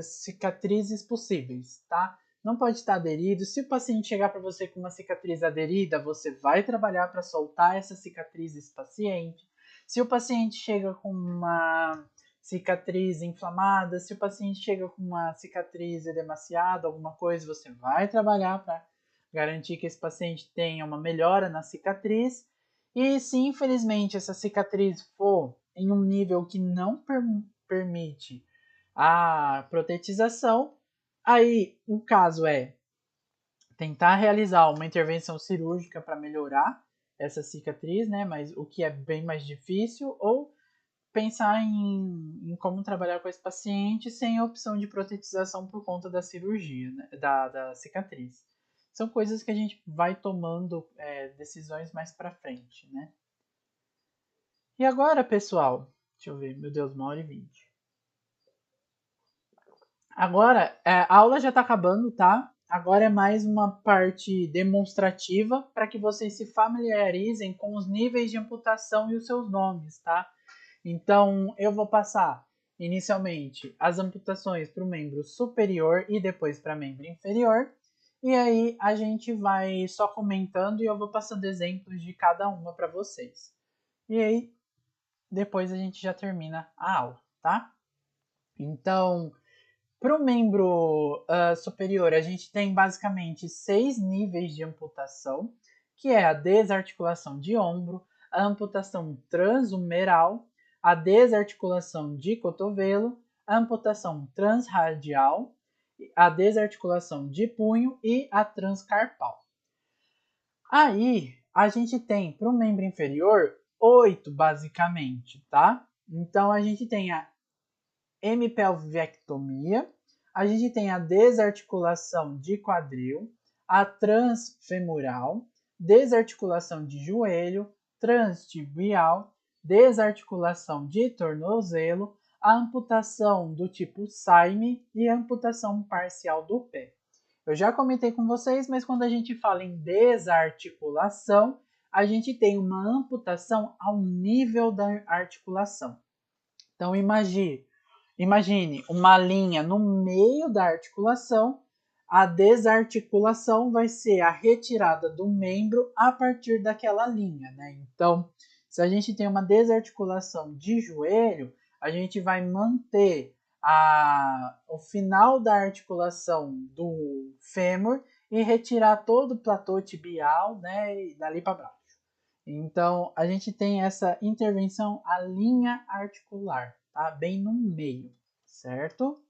cicatrizes possíveis, tá? Não pode estar aderido. Se o paciente chegar para você com uma cicatriz aderida, você vai trabalhar para soltar essa cicatriz desse paciente. Se o paciente chega com uma cicatriz inflamada, se o paciente chega com uma cicatriz edemaciada, alguma coisa, você vai trabalhar para garantir que esse paciente tenha uma melhora na cicatriz. E se infelizmente essa cicatriz for em um nível que não permite a protetização, aí o caso é tentar realizar uma intervenção cirúrgica para melhorar essa cicatriz, né? Mas o que é bem mais difícil, ou pensar em como trabalhar com esse paciente sem a opção de protetização por conta da cirurgia, né, da cicatriz. São coisas que a gente vai tomando decisões mais para frente, né? E agora, pessoal, deixa eu ver, meu Deus, 1h20. Agora, a aula já está acabando, tá? Agora é mais uma parte demonstrativa para que vocês se familiarizem com os níveis de amputação e os seus nomes, tá? Então, eu vou passar inicialmente as amputações para o membro superior e depois para membro inferior. E aí a gente vai só comentando e eu vou passando exemplos de cada uma para vocês. E aí depois a gente já termina a aula, tá? Então, para o membro superior, a gente tem basicamente 6 níveis de amputação, que é a desarticulação de ombro, a amputação transhumeral, a desarticulação de cotovelo, a amputação transradial, a desarticulação de punho e a transcarpal. Aí, a gente tem para o membro inferior 8 basicamente, tá? Então, a gente tem a hemipelvectomia, a gente tem a desarticulação de quadril, a transfemoral, desarticulação de joelho, transtibial, desarticulação de tornozelo, a amputação do tipo Saime e a amputação parcial do pé. Eu já comentei com vocês, mas quando a gente fala em desarticulação, a gente tem uma amputação ao nível da articulação. Então imagine uma linha no meio da articulação, a desarticulação vai ser a retirada do membro a partir daquela linha, né? Então, se a gente tem uma desarticulação de joelho, a gente vai manter o final da articulação do fêmur e retirar todo o platô tibial, né, e dali para baixo. Então, a gente tem essa intervenção à linha articular, tá? Bem no meio, certo?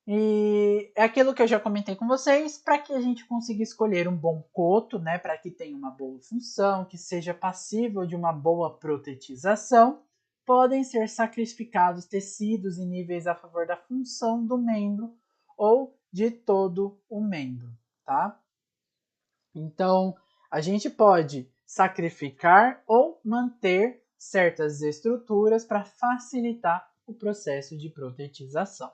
E é aquilo que eu já comentei com vocês, para que a gente consiga escolher um bom coto, né, para que tenha uma boa função, que seja passível de uma boa protetização, podem ser sacrificados tecidos e níveis a favor da função do membro ou de todo o membro, tá? Então, a gente pode sacrificar ou manter certas estruturas para facilitar o processo de protetização.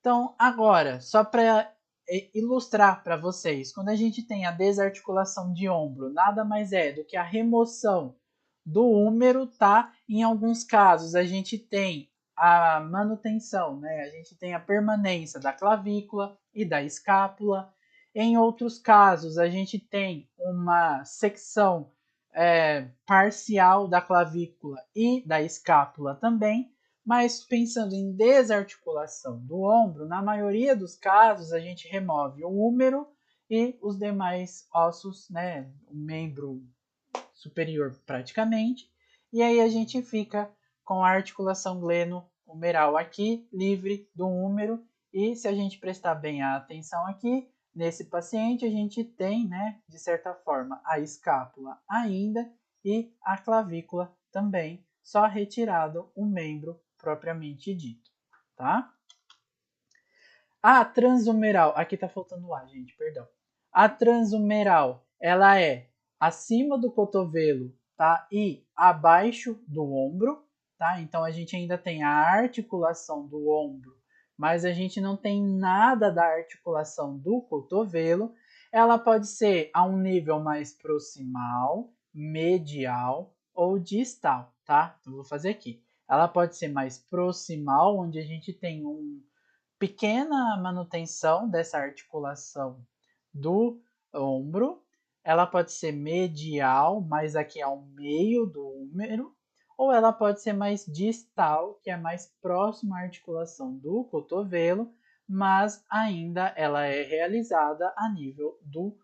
Então, agora, só para ilustrar para vocês, quando a gente tem a desarticulação de ombro, nada mais é do que a remoção do húmero, tá? Em alguns casos, a gente tem a manutenção, né? A gente tem a permanência da clavícula e da escápula. Em outros casos, a gente tem uma secção parcial da clavícula e da escápula também. Mas pensando em desarticulação do ombro, na maioria dos casos a gente remove o húmero e os demais ossos, né, o membro superior praticamente, e aí a gente fica com a articulação gleno-humeral aqui, livre do húmero, e se a gente prestar bem a atenção aqui, nesse paciente a gente tem, né, de certa forma, a escápula ainda e a clavícula também, só retirado o membro propriamente dito, tá? A transhumeral, aqui tá faltando ar, gente, perdão. A transhumeral, ela é acima do cotovelo, tá? E abaixo do ombro, tá? Então a gente ainda tem a articulação do ombro, mas a gente não tem nada da articulação do cotovelo. Ela pode ser a um nível mais proximal, medial ou distal, tá? Então vou fazer aqui. Ela pode ser mais proximal, onde a gente tem uma pequena manutenção dessa articulação do ombro. Ela pode ser medial, mais aqui ao meio do húmero, ou ela pode ser mais distal, que é mais próxima à articulação do cotovelo, mas ainda ela é realizada a nível do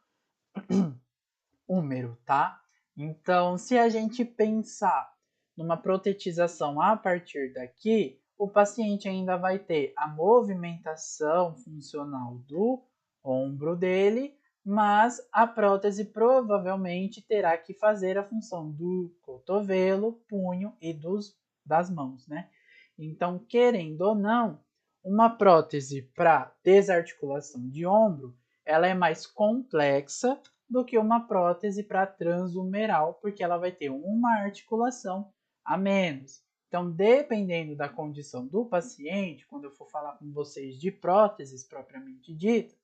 húmero, tá? Então, se a gente pensar numa protetização a partir daqui, o paciente ainda vai ter a movimentação funcional do ombro dele, mas a prótese provavelmente terá que fazer a função do cotovelo, punho e dos das mãos, né? Então, querendo ou não, uma prótese para desarticulação de ombro, ela é mais complexa do que uma prótese para transhumeral, porque ela vai ter uma articulação a menos. Então, dependendo da condição do paciente, quando eu for falar com vocês de próteses propriamente dita,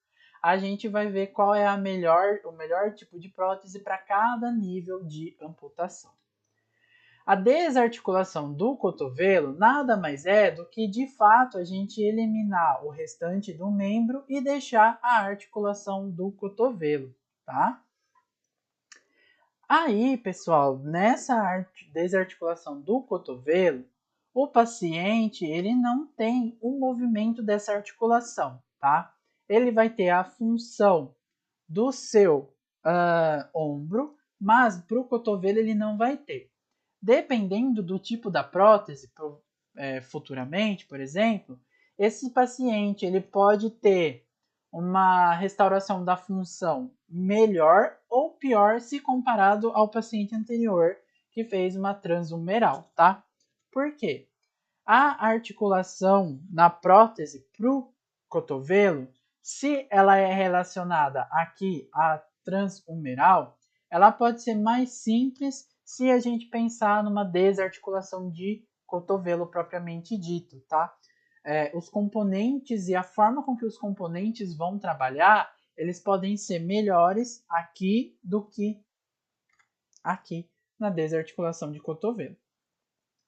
a gente vai ver qual é o melhor tipo de prótese para cada nível de amputação. A desarticulação do cotovelo nada mais é do que, de fato, a gente eliminar o restante do membro e deixar a articulação do cotovelo, tá? Aí, pessoal, nessa desarticulação do cotovelo, o paciente ele não tem o movimento dessa articulação, tá? Ele vai ter a função do seu ombro, mas para o cotovelo ele não vai ter. Dependendo do tipo da prótese, futuramente, por exemplo, esse paciente ele pode ter uma restauração da função melhor ou pior se comparado ao paciente anterior que fez uma transhumeral, tá? Por quê? A articulação na prótese para o cotovelo, se ela é relacionada aqui à transhumeral, ela pode ser mais simples se a gente pensar numa desarticulação de cotovelo propriamente dito, tá? Os componentes e a forma com que os componentes vão trabalhar, eles podem ser melhores aqui do que aqui na desarticulação de cotovelo,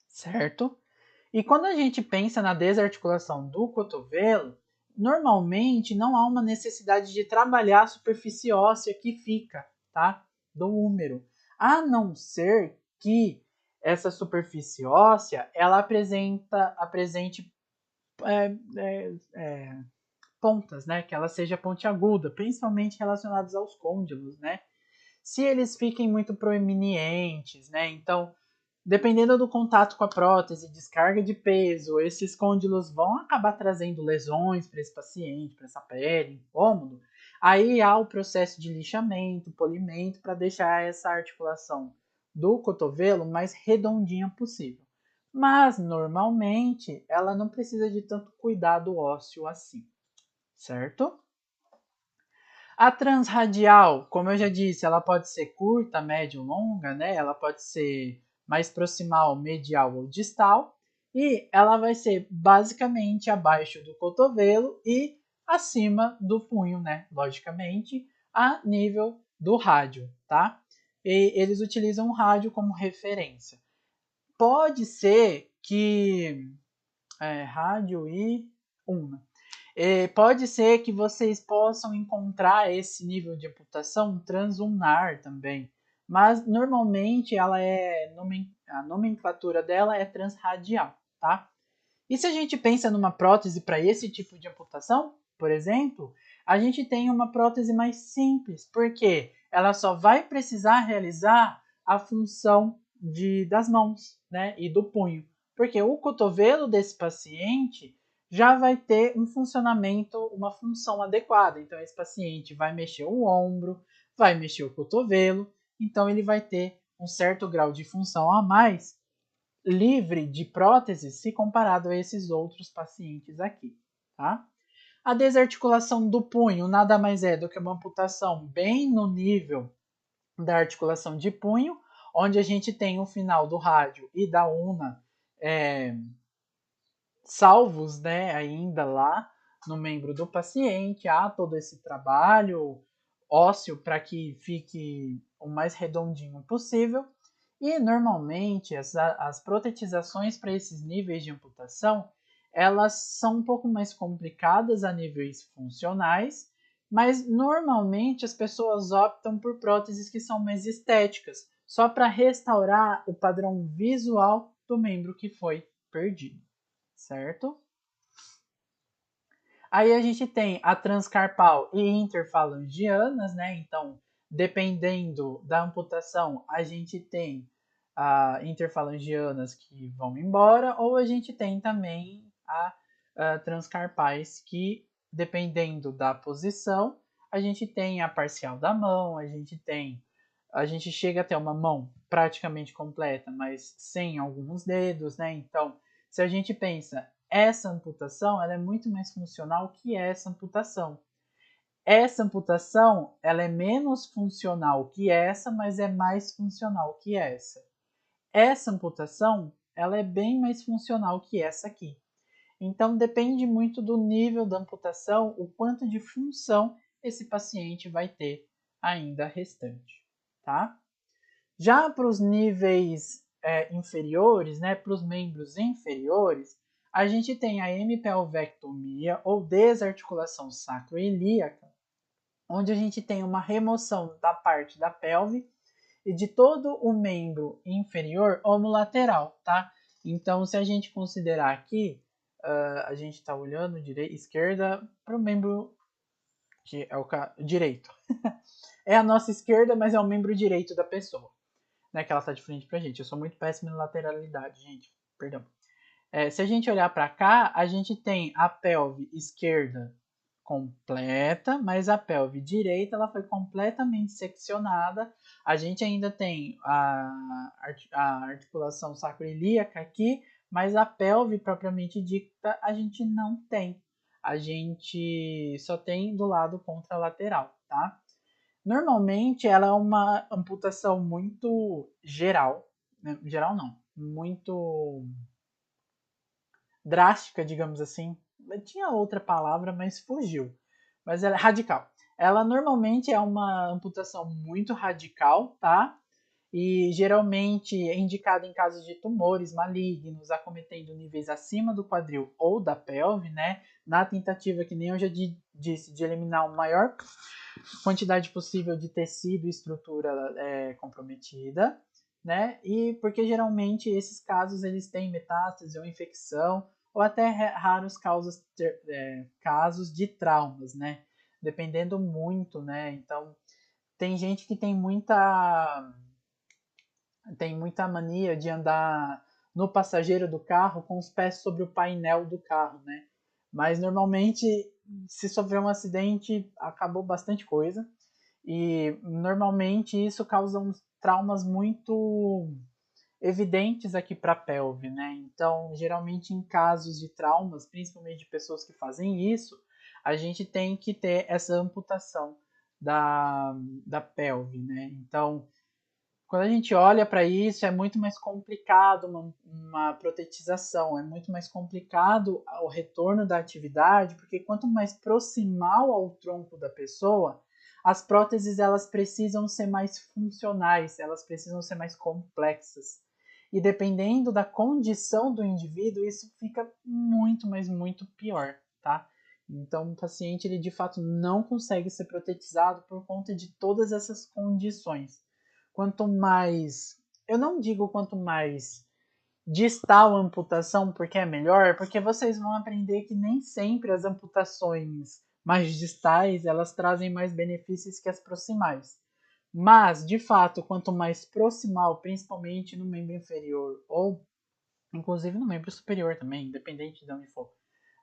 certo? E quando a gente pensa na desarticulação do cotovelo, normalmente não há uma necessidade de trabalhar a superfície óssea que fica, tá? Do húmero, a não ser que essa superfície óssea ela apresente pontas, né? Que ela seja pontiaguda, principalmente relacionadas aos côndilos, né? Se eles fiquem muito proeminentes, né? Então, dependendo do contato com a prótese, descarga de peso, esses côndilos vão acabar trazendo lesões para esse paciente, para essa pele, incômodo. Aí há o processo de lixamento, polimento, para deixar essa articulação do cotovelo mais redondinha possível. Mas, normalmente, ela não precisa de tanto cuidado ósseo assim, certo? A transradial, como eu já disse, ela pode ser curta, média ou longa, né? Ela pode ser mais proximal, medial ou distal. E ela vai ser basicamente abaixo do cotovelo e acima do punho, né? Logicamente, a nível do rádio, tá? E eles utilizam o rádio como referência. Pode ser que rádio e uma. Pode ser que vocês possam encontrar esse nível de amputação transulnar também, mas normalmente ela a nomenclatura dela é transradial, tá? E se a gente pensa numa prótese para esse tipo de amputação, por exemplo, a gente tem uma prótese mais simples, porque ela só vai precisar realizar a função das mãos, né, e do punho, porque o cotovelo desse paciente já vai ter um funcionamento, uma função adequada. Então, esse paciente vai mexer o ombro, vai mexer o cotovelo, então ele vai ter um certo grau de função a mais, livre de próteses, se comparado a esses outros pacientes aqui, tá? A desarticulação do punho nada mais é do que uma amputação bem no nível da articulação de punho, onde a gente tem o final do rádio e da una salvos, né, ainda lá no membro do paciente. Há todo esse trabalho ósseo para que fique o mais redondinho possível. E normalmente as protetizações para esses níveis de amputação, elas são um pouco mais complicadas a níveis funcionais, mas normalmente as pessoas optam por próteses que são mais estéticas, só para restaurar o padrão visual do membro que foi perdido, certo? Aí a gente tem a transcarpal e interfalangianas, né? Então, dependendo da amputação, a gente tem interfalangianas que vão embora, ou a gente tem também a transcarpais que, dependendo da posição, a gente tem a parcial da mão, a gente tem a gente chega até uma mão praticamente completa, mas sem alguns dedos, né? Então, se a gente pensa, essa amputação, ela é muito mais funcional que essa amputação. Essa amputação, ela é menos funcional que essa, mas é mais funcional que essa. Essa amputação, ela é bem mais funcional que essa aqui. Então, depende muito do nível da amputação, o quanto de função esse paciente vai ter ainda restante, tá? Já para os níveis inferiores, né, para os membros inferiores, a gente tem a hemipelvectomia ou desarticulação sacroiliaca, onde a gente tem uma remoção da parte da pelve e de todo o membro inferior homolateral, tá? Então, se a gente considerar aqui, a gente está olhando esquerda para o membro que é o direito. É a nossa esquerda, mas é o membro direito da pessoa, né? Que ela está de frente para a gente. Eu sou muito péssimo em lateralidade, gente. Perdão. Se a gente olhar para cá, a gente tem a pelve esquerda completa, mas a pelve direita ela foi completamente seccionada. A gente ainda tem a articulação sacroiliaca aqui, mas a pelve propriamente dita a gente não tem. A gente só tem do lado contralateral, tá? Normalmente ela é uma amputação muito geral, né? Geral não, muito drástica, digamos assim. Tinha outra palavra, mas fugiu. Mas ela é radical. Ela normalmente é uma amputação muito radical, tá? E geralmente é indicada em casos de tumores malignos, acometendo níveis acima do quadril ou da pelve, né? Na tentativa, que nem eu já disse, de eliminar a maior quantidade possível de tecido e estrutura comprometida, né? E porque geralmente esses casos eles têm metástase ou infecção ou até raros casos de traumas, né? Dependendo muito, né? Então tem gente que tem muita mania de andar no passageiro do carro com os pés sobre o painel do carro, né? Mas normalmente, se sofrer um acidente, acabou bastante coisa. E normalmente isso causa uns traumas muito evidentes aqui para a pelve, né? Então, geralmente em casos de traumas, principalmente de pessoas que fazem isso, a gente tem que ter essa amputação da pelve, né? Então, quando a gente olha para isso, é muito mais complicado uma protetização, é muito mais complicado o retorno da atividade, porque quanto mais proximal ao tronco da pessoa, as próteses elas precisam ser mais funcionais, elas precisam ser mais complexas. E dependendo da condição do indivíduo, isso fica muito, mas muito pior, tá? Então, o paciente ele de fato não consegue ser protetizado por conta de todas essas condições. Quanto mais, eu não digo quanto mais distal a amputação porque é melhor, porque vocês vão aprender que nem sempre as amputações mais distais elas trazem mais benefícios que as proximais. Mas, de fato, quanto mais proximal, principalmente no membro inferior ou inclusive no membro superior também, independente de onde for,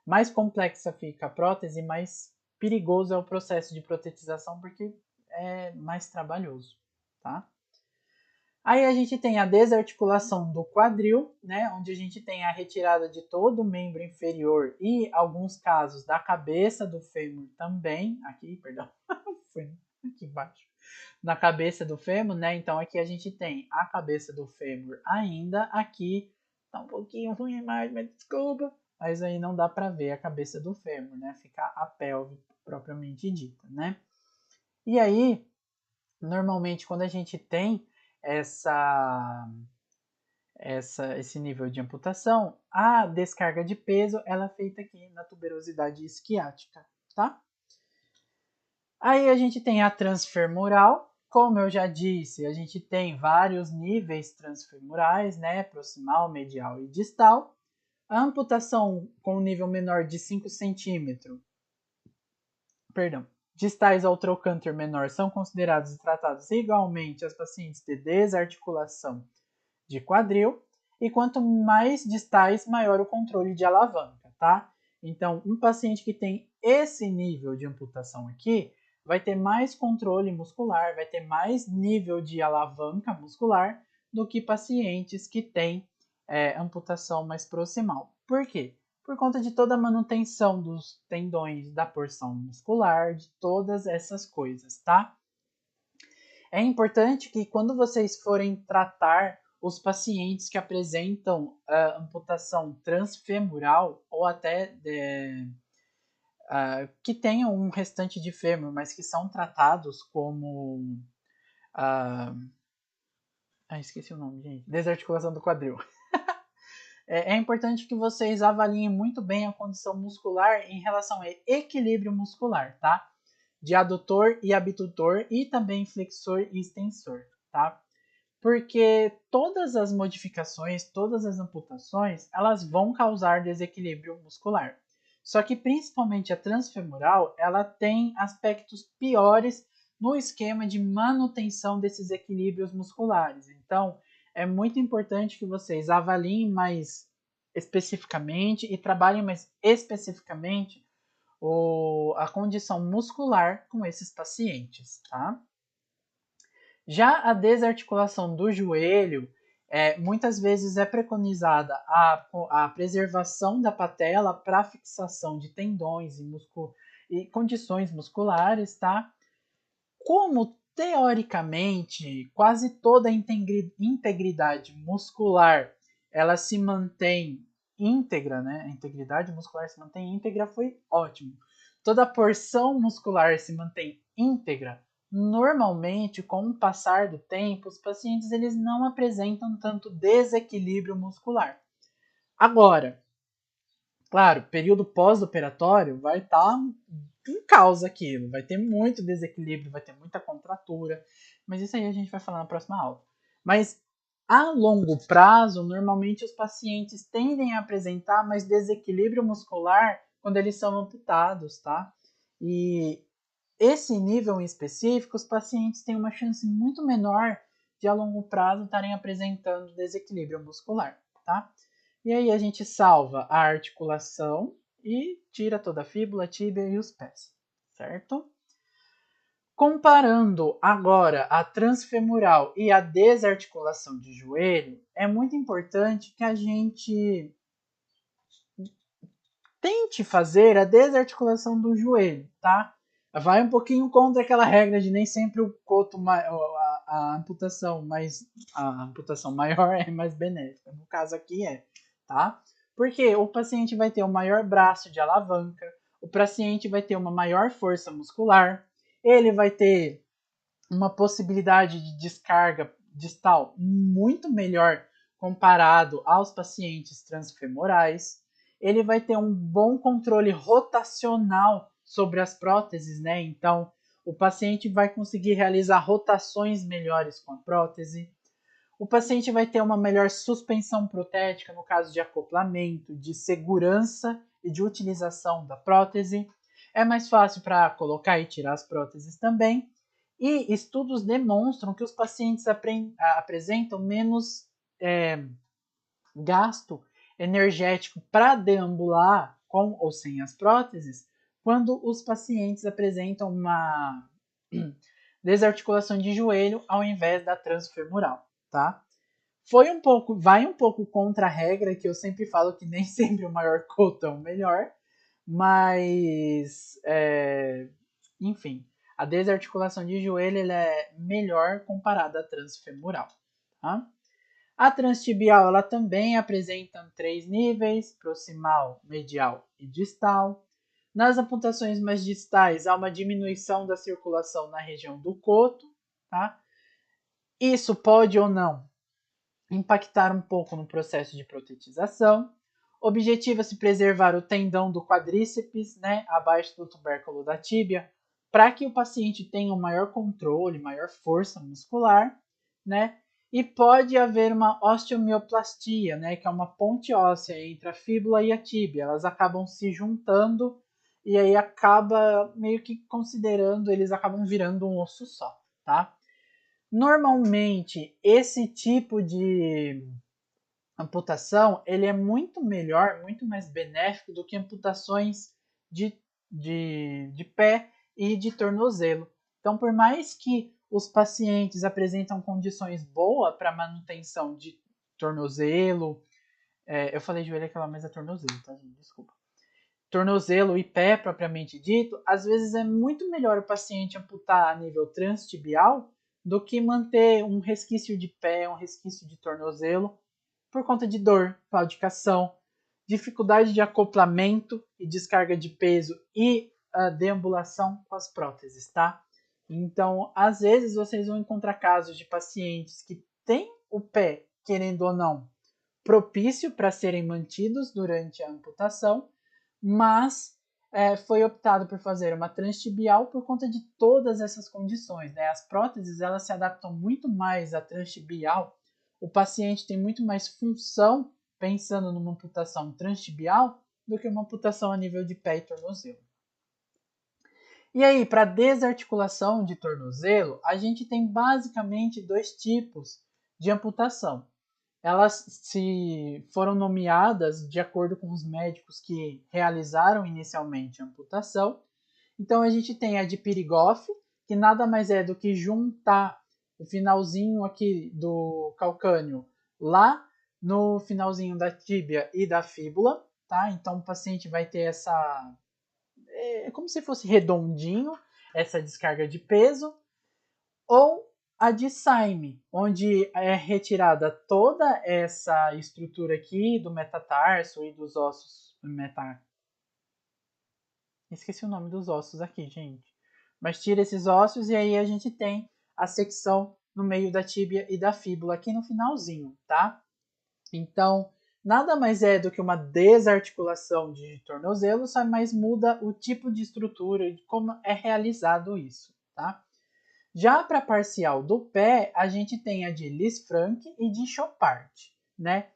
mais complexa fica a prótese, mais perigoso é o processo de protetização porque é mais trabalhoso, tá? Aí a gente tem a desarticulação do quadril, né, onde a gente tem a retirada de todo o membro inferior e alguns casos da cabeça do fêmur também, aqui, perdão, foi aqui embaixo, na cabeça do fêmur, né, então aqui a gente tem a cabeça do fêmur ainda, aqui tá um pouquinho ruim a imagem, mas desculpa, mas aí não dá para ver a cabeça do fêmur, né, fica a pelve propriamente dita, né. E aí, normalmente quando a gente tem esse nível de amputação, a descarga de peso ela é feita aqui na tuberosidade isquiática, tá? Aí a gente tem a transfemoral, como eu já disse, a gente tem vários níveis transfemorais, né? Proximal, medial e distal. A amputação com nível menor de 5 centímetros, perdão, distais ao trocânter menor são considerados e tratados igualmente as pacientes de desarticulação de quadril, e quanto mais distais, maior o controle de alavanca, tá? Então, um paciente que tem esse nível de amputação aqui, vai ter mais controle muscular, vai ter mais nível de alavanca muscular do que pacientes que têm amputação mais proximal. Por quê? Por conta de toda a manutenção dos tendões, da porção muscular, de todas essas coisas, tá? É importante que quando vocês forem tratar os pacientes que apresentam amputação transfemoral ou até que tenham um restante de fêmur, mas que são tratados como esqueci o nome, gente. Desarticulação do quadril. É importante que vocês avaliem muito bem a condição muscular em relação ao equilíbrio muscular, tá? De adutor e abdutor e também flexor e extensor, tá? Porque todas as modificações, todas as amputações, elas vão causar desequilíbrio muscular. Só que principalmente a transfemoral, ela tem aspectos piores no esquema de manutenção desses equilíbrios musculares. Então, é muito importante que vocês avaliem mais especificamente e trabalhem mais especificamente a condição muscular com esses pacientes, tá? Já a desarticulação do joelho, muitas vezes é preconizada a preservação da patela para fixação de tendões e condições musculares, tá? Como teoricamente quase toda a integridade muscular ela se mantém íntegra, né? A integridade muscular se mantém íntegra foi ótimo. Toda a porção muscular se mantém íntegra. Normalmente, com o passar do tempo, os pacientes eles não apresentam tanto desequilíbrio muscular. Agora, claro, período pós-operatório vai estar em causa aquilo, vai ter muito desequilíbrio, vai ter muita contratura, mas isso aí a gente vai falar na próxima aula. Mas a longo prazo, normalmente os pacientes tendem a apresentar mais desequilíbrio muscular quando eles são amputados, tá? E esse nível em específico, os pacientes têm uma chance muito menor de a longo prazo estarem apresentando desequilíbrio muscular, tá? E aí a gente salva a articulação e tira toda a fíbula, tíbia e os pés, certo? Comparando agora a transfemoral e a desarticulação de joelho, é muito importante que a gente tente fazer a desarticulação do joelho, tá? Vai um pouquinho contra aquela regra de nem sempre o coto, a amputação maior é mais benéfica. No caso aqui tá? Porque o paciente vai ter um maior braço de alavanca, o paciente vai ter uma maior força muscular, ele vai ter uma possibilidade de descarga distal muito melhor comparado aos pacientes transfemorais. Ele vai ter um bom controle rotacional sobre as próteses, né? Então, o paciente vai conseguir realizar rotações melhores com a prótese. O paciente vai ter uma melhor suspensão protética no caso de acoplamento, de segurança e de utilização da prótese. É mais fácil para colocar e tirar as próteses também. E estudos demonstram que os pacientes apresentam menos gasto energético para deambular com ou sem as próteses quando os pacientes apresentam uma desarticulação de joelho ao invés da transfemoral, tá? Vai um pouco contra a regra que eu sempre falo que nem sempre o maior coto é o melhor, mas enfim, a desarticulação de joelho ela é melhor comparada à transfemoral, tá? A transtibial ela também apresenta 3 níveis, proximal, medial e distal. Nas amputações mais distais, há uma diminuição da circulação na região do coto, tá? Isso pode ou não impactar um pouco no processo de protetização. Objetiva-se preservar o tendão do quadríceps, né, abaixo do tubérculo da tíbia, para que o paciente tenha um maior controle, maior força muscular, né? E pode haver uma osteomioplastia, né, que é uma ponte óssea entre a fíbula e a tíbia. Elas acabam se juntando e aí acaba meio que considerando, eles acabam virando um osso só, tá? Normalmente, esse tipo de amputação, ele é muito melhor, muito mais benéfico do que amputações de pé e de tornozelo. Então, por mais que os pacientes apresentam condições boas para manutenção de tornozelo, eu falei joelho aquela, mas é tornozelo, tá, gente? Desculpa. Tornozelo e pé propriamente dito, às vezes é muito melhor o paciente amputar a nível transtibial do que manter um resquício de pé, um resquício de tornozelo, por conta de dor, claudicação, dificuldade de acoplamento e descarga de peso e deambulação com as próteses, tá? Então, às vezes vocês vão encontrar casos de pacientes que têm o pé, querendo ou não, propício para serem mantidos durante a amputação, mas foi optado por fazer uma transtibial por conta de todas essas condições, né? As próteses elas se adaptam muito mais à transtibial, o paciente tem muito mais função pensando numa amputação transtibial do que uma amputação a nível de pé e tornozelo. E aí, para desarticulação de tornozelo, a gente tem basicamente dois tipos de amputação. Elas se foram nomeadas de acordo com os médicos que realizaram inicialmente a amputação. Então a gente tem a de Pirigoff, que nada mais é do que juntar o finalzinho aqui do calcâneo lá no finalzinho da tíbia e da fíbula, tá? Então o paciente vai ter essa como se fosse redondinho essa descarga de peso, ou a de Syme, onde é retirada toda essa estrutura aqui do metatarso e dos ossos Esqueci o nome dos ossos aqui, gente. Mas tira esses ossos e aí a gente tem a secção no meio da tíbia e da fíbula aqui no finalzinho, tá? Então, nada mais é do que uma desarticulação de tornozelo, só mais muda o tipo de estrutura e como é realizado isso, tá? Já para parcial do pé, a gente tem a de Lisfranc e de Chopart, né?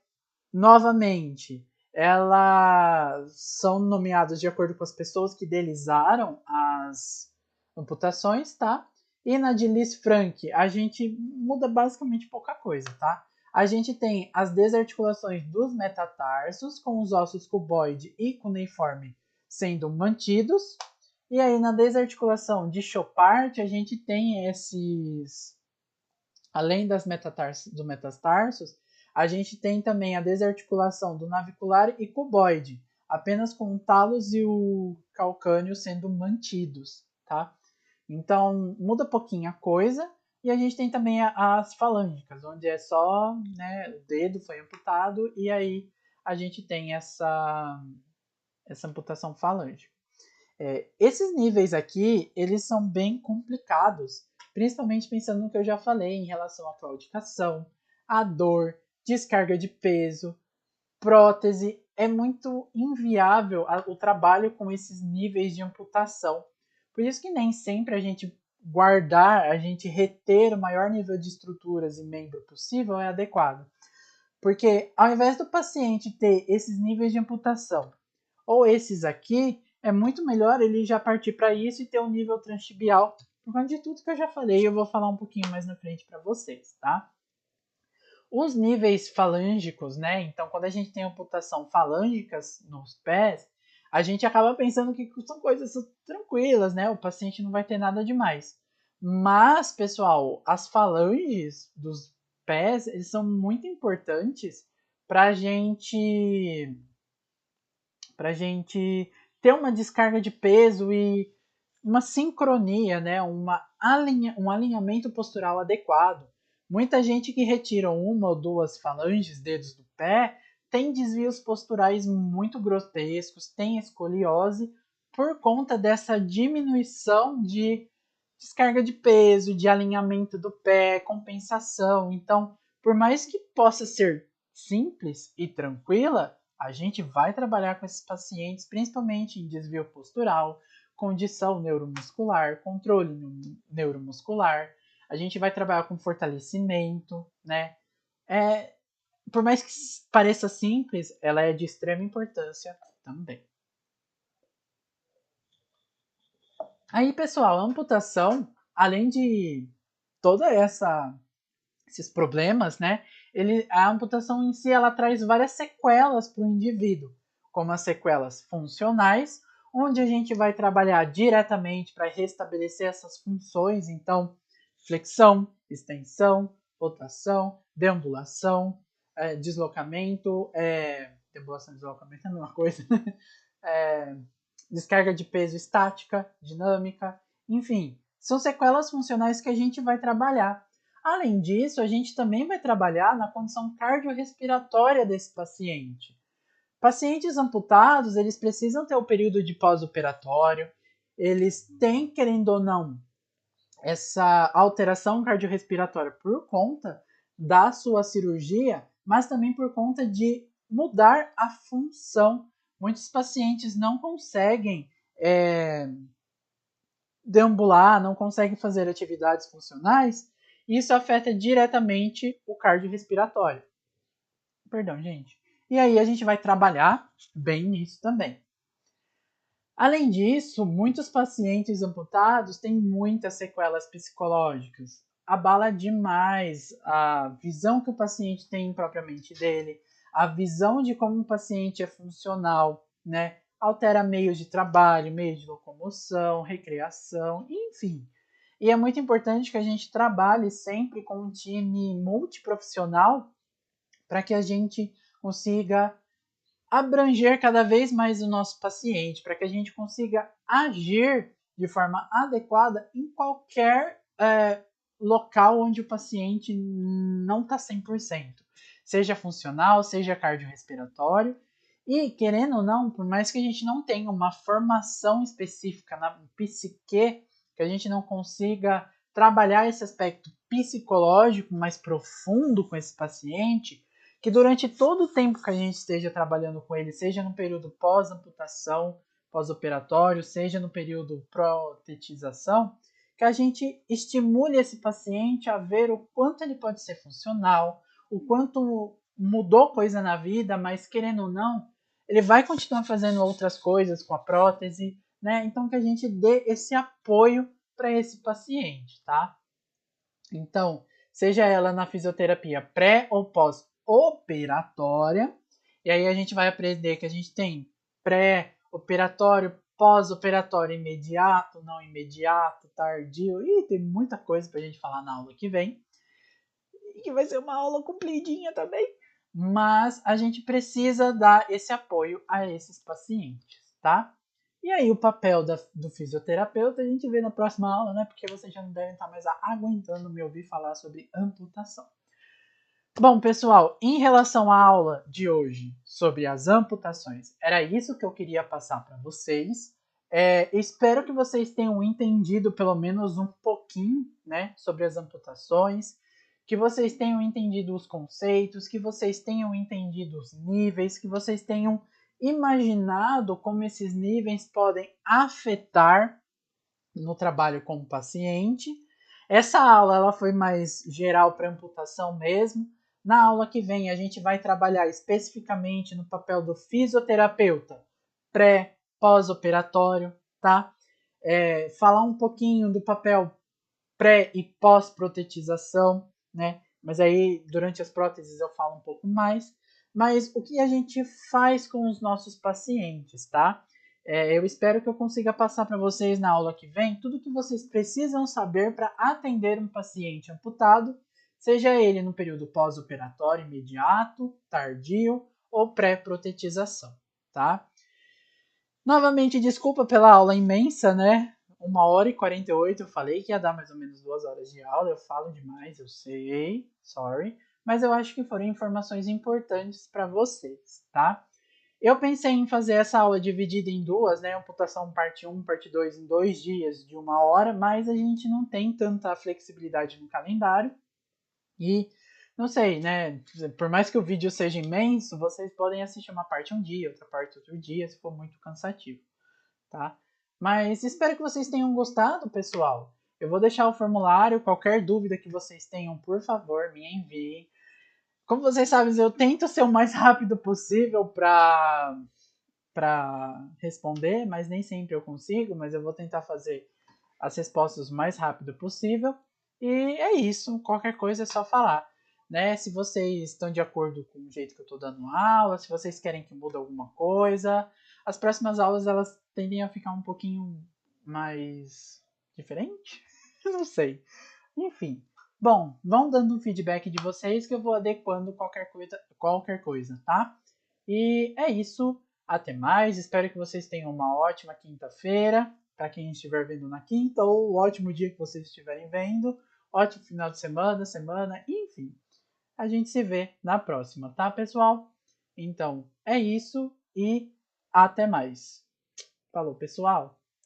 Novamente, elas são nomeadas de acordo com as pessoas que idealizaram as amputações, tá? E na de Lisfranc, a gente muda basicamente pouca coisa, tá? A gente tem as desarticulações dos metatarsos, com os ossos cuboide e cuneiforme sendo mantidos. E aí, na desarticulação de Chopart, a gente tem esses, além das dos metatarsos, a gente tem também a desarticulação do navicular e cuboide, apenas com o talos e o calcâneo sendo mantidos, tá? Então, muda pouquinho a coisa. E a gente tem também as falângicas, onde é só, né, o dedo foi amputado e aí a gente tem essa amputação falângica. Esses níveis aqui, eles são bem complicados, principalmente pensando no que eu já falei em relação à claudicação, à dor, descarga de peso, prótese. É muito inviável o trabalho com esses níveis de amputação. Por isso que nem sempre a gente a gente reter o maior nível de estruturas e membro possível é adequado. Porque ao invés do paciente ter esses níveis de amputação ou esses aqui, é muito melhor ele já partir para isso e ter um nível transtibial, por conta de tudo que eu já falei, eu vou falar um pouquinho mais na frente para vocês, tá? Os níveis falângicos, né? Então, quando a gente tem amputação falângicas nos pés, a gente acaba pensando que são coisas tranquilas, né? O paciente não vai ter nada demais. Mas, pessoal, as falanges dos pés, eles são muito importantes para gente ter uma descarga de peso e uma sincronia, né? um alinhamento postural adequado. Muita gente que retira uma ou duas falanges, dedos do pé, tem desvios posturais muito grotescos, tem escoliose por conta dessa diminuição de descarga de peso, de alinhamento do pé, compensação. Então, por mais que possa ser simples e tranquila, a gente vai trabalhar com esses pacientes, principalmente em desvio postural, condição neuromuscular, controle neuromuscular. A gente vai trabalhar com fortalecimento, né? Por mais que pareça simples, ela é de extrema importância também. Aí, pessoal, a amputação, além de toda esses problemas, né? A amputação em si ela traz várias sequelas para o indivíduo, como as sequelas funcionais onde a gente vai trabalhar diretamente para restabelecer essas funções, então, flexão, extensão, rotação, deambulação, deslocamento, deambulação e deslocamento é a mesma coisa, descarga de peso estática, dinâmica, enfim, são sequelas funcionais que a gente vai trabalhar. Além disso, a gente também vai trabalhar na condição cardiorrespiratória desse paciente. Pacientes amputados, eles precisam ter o período de pós-operatório, eles têm, querendo ou não, essa alteração cardiorrespiratória por conta da sua cirurgia, mas também por conta de mudar a função. Muitos pacientes não conseguem deambular, não conseguem fazer atividades funcionais, e isso afeta diretamente o cardiorrespiratório. Perdão, gente. E aí a gente vai trabalhar bem nisso também. Além disso, muitos pacientes amputados têm muitas sequelas psicológicas. Abala demais a visão que o paciente tem propriamente dele, a visão de como o paciente é funcional, né? Altera meios de trabalho, meios de locomoção, recreação, enfim. E é muito importante que a gente trabalhe sempre com um time multiprofissional para que a gente consiga abranger cada vez mais o nosso paciente, para que a gente consiga agir de forma adequada em qualquer local onde o paciente não está 100%, seja funcional, seja cardiorrespiratório. E, querendo ou não, por mais que a gente não tenha uma formação específica na psique, que a gente não consiga trabalhar esse aspecto psicológico mais profundo com esse paciente, que durante todo o tempo que a gente esteja trabalhando com ele, seja no período pós-amputação, pós-operatório, seja no período protetização, que a gente estimule esse paciente a ver o quanto ele pode ser funcional, o quanto mudou coisa na vida, mas querendo ou não, ele vai continuar fazendo outras coisas com a prótese, né? Então que a gente dê esse apoio para esse paciente, tá? Então, seja ela na fisioterapia pré ou pós-operatória, e aí a gente vai aprender que a gente tem pré-operatório, pós-operatório imediato, não imediato, tardio, e tem muita coisa pra gente falar na aula que vem, e que vai ser uma aula compridinha também, mas a gente precisa dar esse apoio a esses pacientes, tá? E aí o papel do fisioterapeuta a gente vê na próxima aula, né? Porque vocês já não devem estar mais aguentando me ouvir falar sobre amputação. Bom, pessoal, em relação à aula de hoje sobre as amputações, era isso que eu queria passar para vocês. Espero que vocês tenham entendido pelo menos um pouquinho, né, sobre as amputações, que vocês tenham entendido os conceitos, que vocês tenham entendido os níveis, que vocês tenham imaginado como esses níveis podem afetar no trabalho com o paciente. Essa aula ela foi mais geral para amputação mesmo. Na aula que vem a gente vai trabalhar especificamente no papel do fisioterapeuta pré, pós-operatório, tá? Falar um pouquinho do papel pré e pós-protetização, né? Mas aí durante as próteses eu falo um pouco mais. Mas o que a gente faz com os nossos pacientes, tá? Eu espero que eu consiga passar para vocês na aula que vem tudo o que vocês precisam saber para atender um paciente amputado, seja ele no período pós-operatório imediato, tardio ou pré-protetização, tá? Novamente, desculpa pela aula imensa, né? 1h48, eu falei que ia dar mais ou menos 2 horas de aula, eu falo demais, eu sei, sorry, mas eu acho que foram informações importantes para vocês, tá? Eu pensei em fazer essa aula dividida em duas, né? Amputação parte 1, parte 2 em 2 dias de 1 hora, mas a gente não tem tanta flexibilidade no calendário. E não sei, né? Por mais que o vídeo seja imenso, vocês podem assistir uma parte um dia, outra parte outro dia, se for muito cansativo, tá? Mas espero que vocês tenham gostado, pessoal. Eu vou deixar o formulário, qualquer dúvida que vocês tenham, por favor, me enviem. Como vocês sabem, eu tento ser o mais rápido possível para responder, mas nem sempre eu consigo, mas eu vou tentar fazer as respostas o mais rápido possível. E é isso, qualquer coisa é só falar. Né? Se vocês estão de acordo com o jeito que eu estou dando aula, se vocês querem que mude alguma coisa, as próximas aulas elas tendem a ficar um pouquinho mais diferente? Não sei. Enfim. Bom, vão dando um feedback de vocês que eu vou adequando qualquer coisa, tá? E é isso. Até mais. Espero que vocês tenham uma ótima quinta-feira. Para quem estiver vendo na quinta, ou ótimo dia que vocês estiverem vendo. Ótimo final de semana, enfim. A gente se vê na próxima, tá, pessoal? Então, é isso e até mais. Falou, pessoal!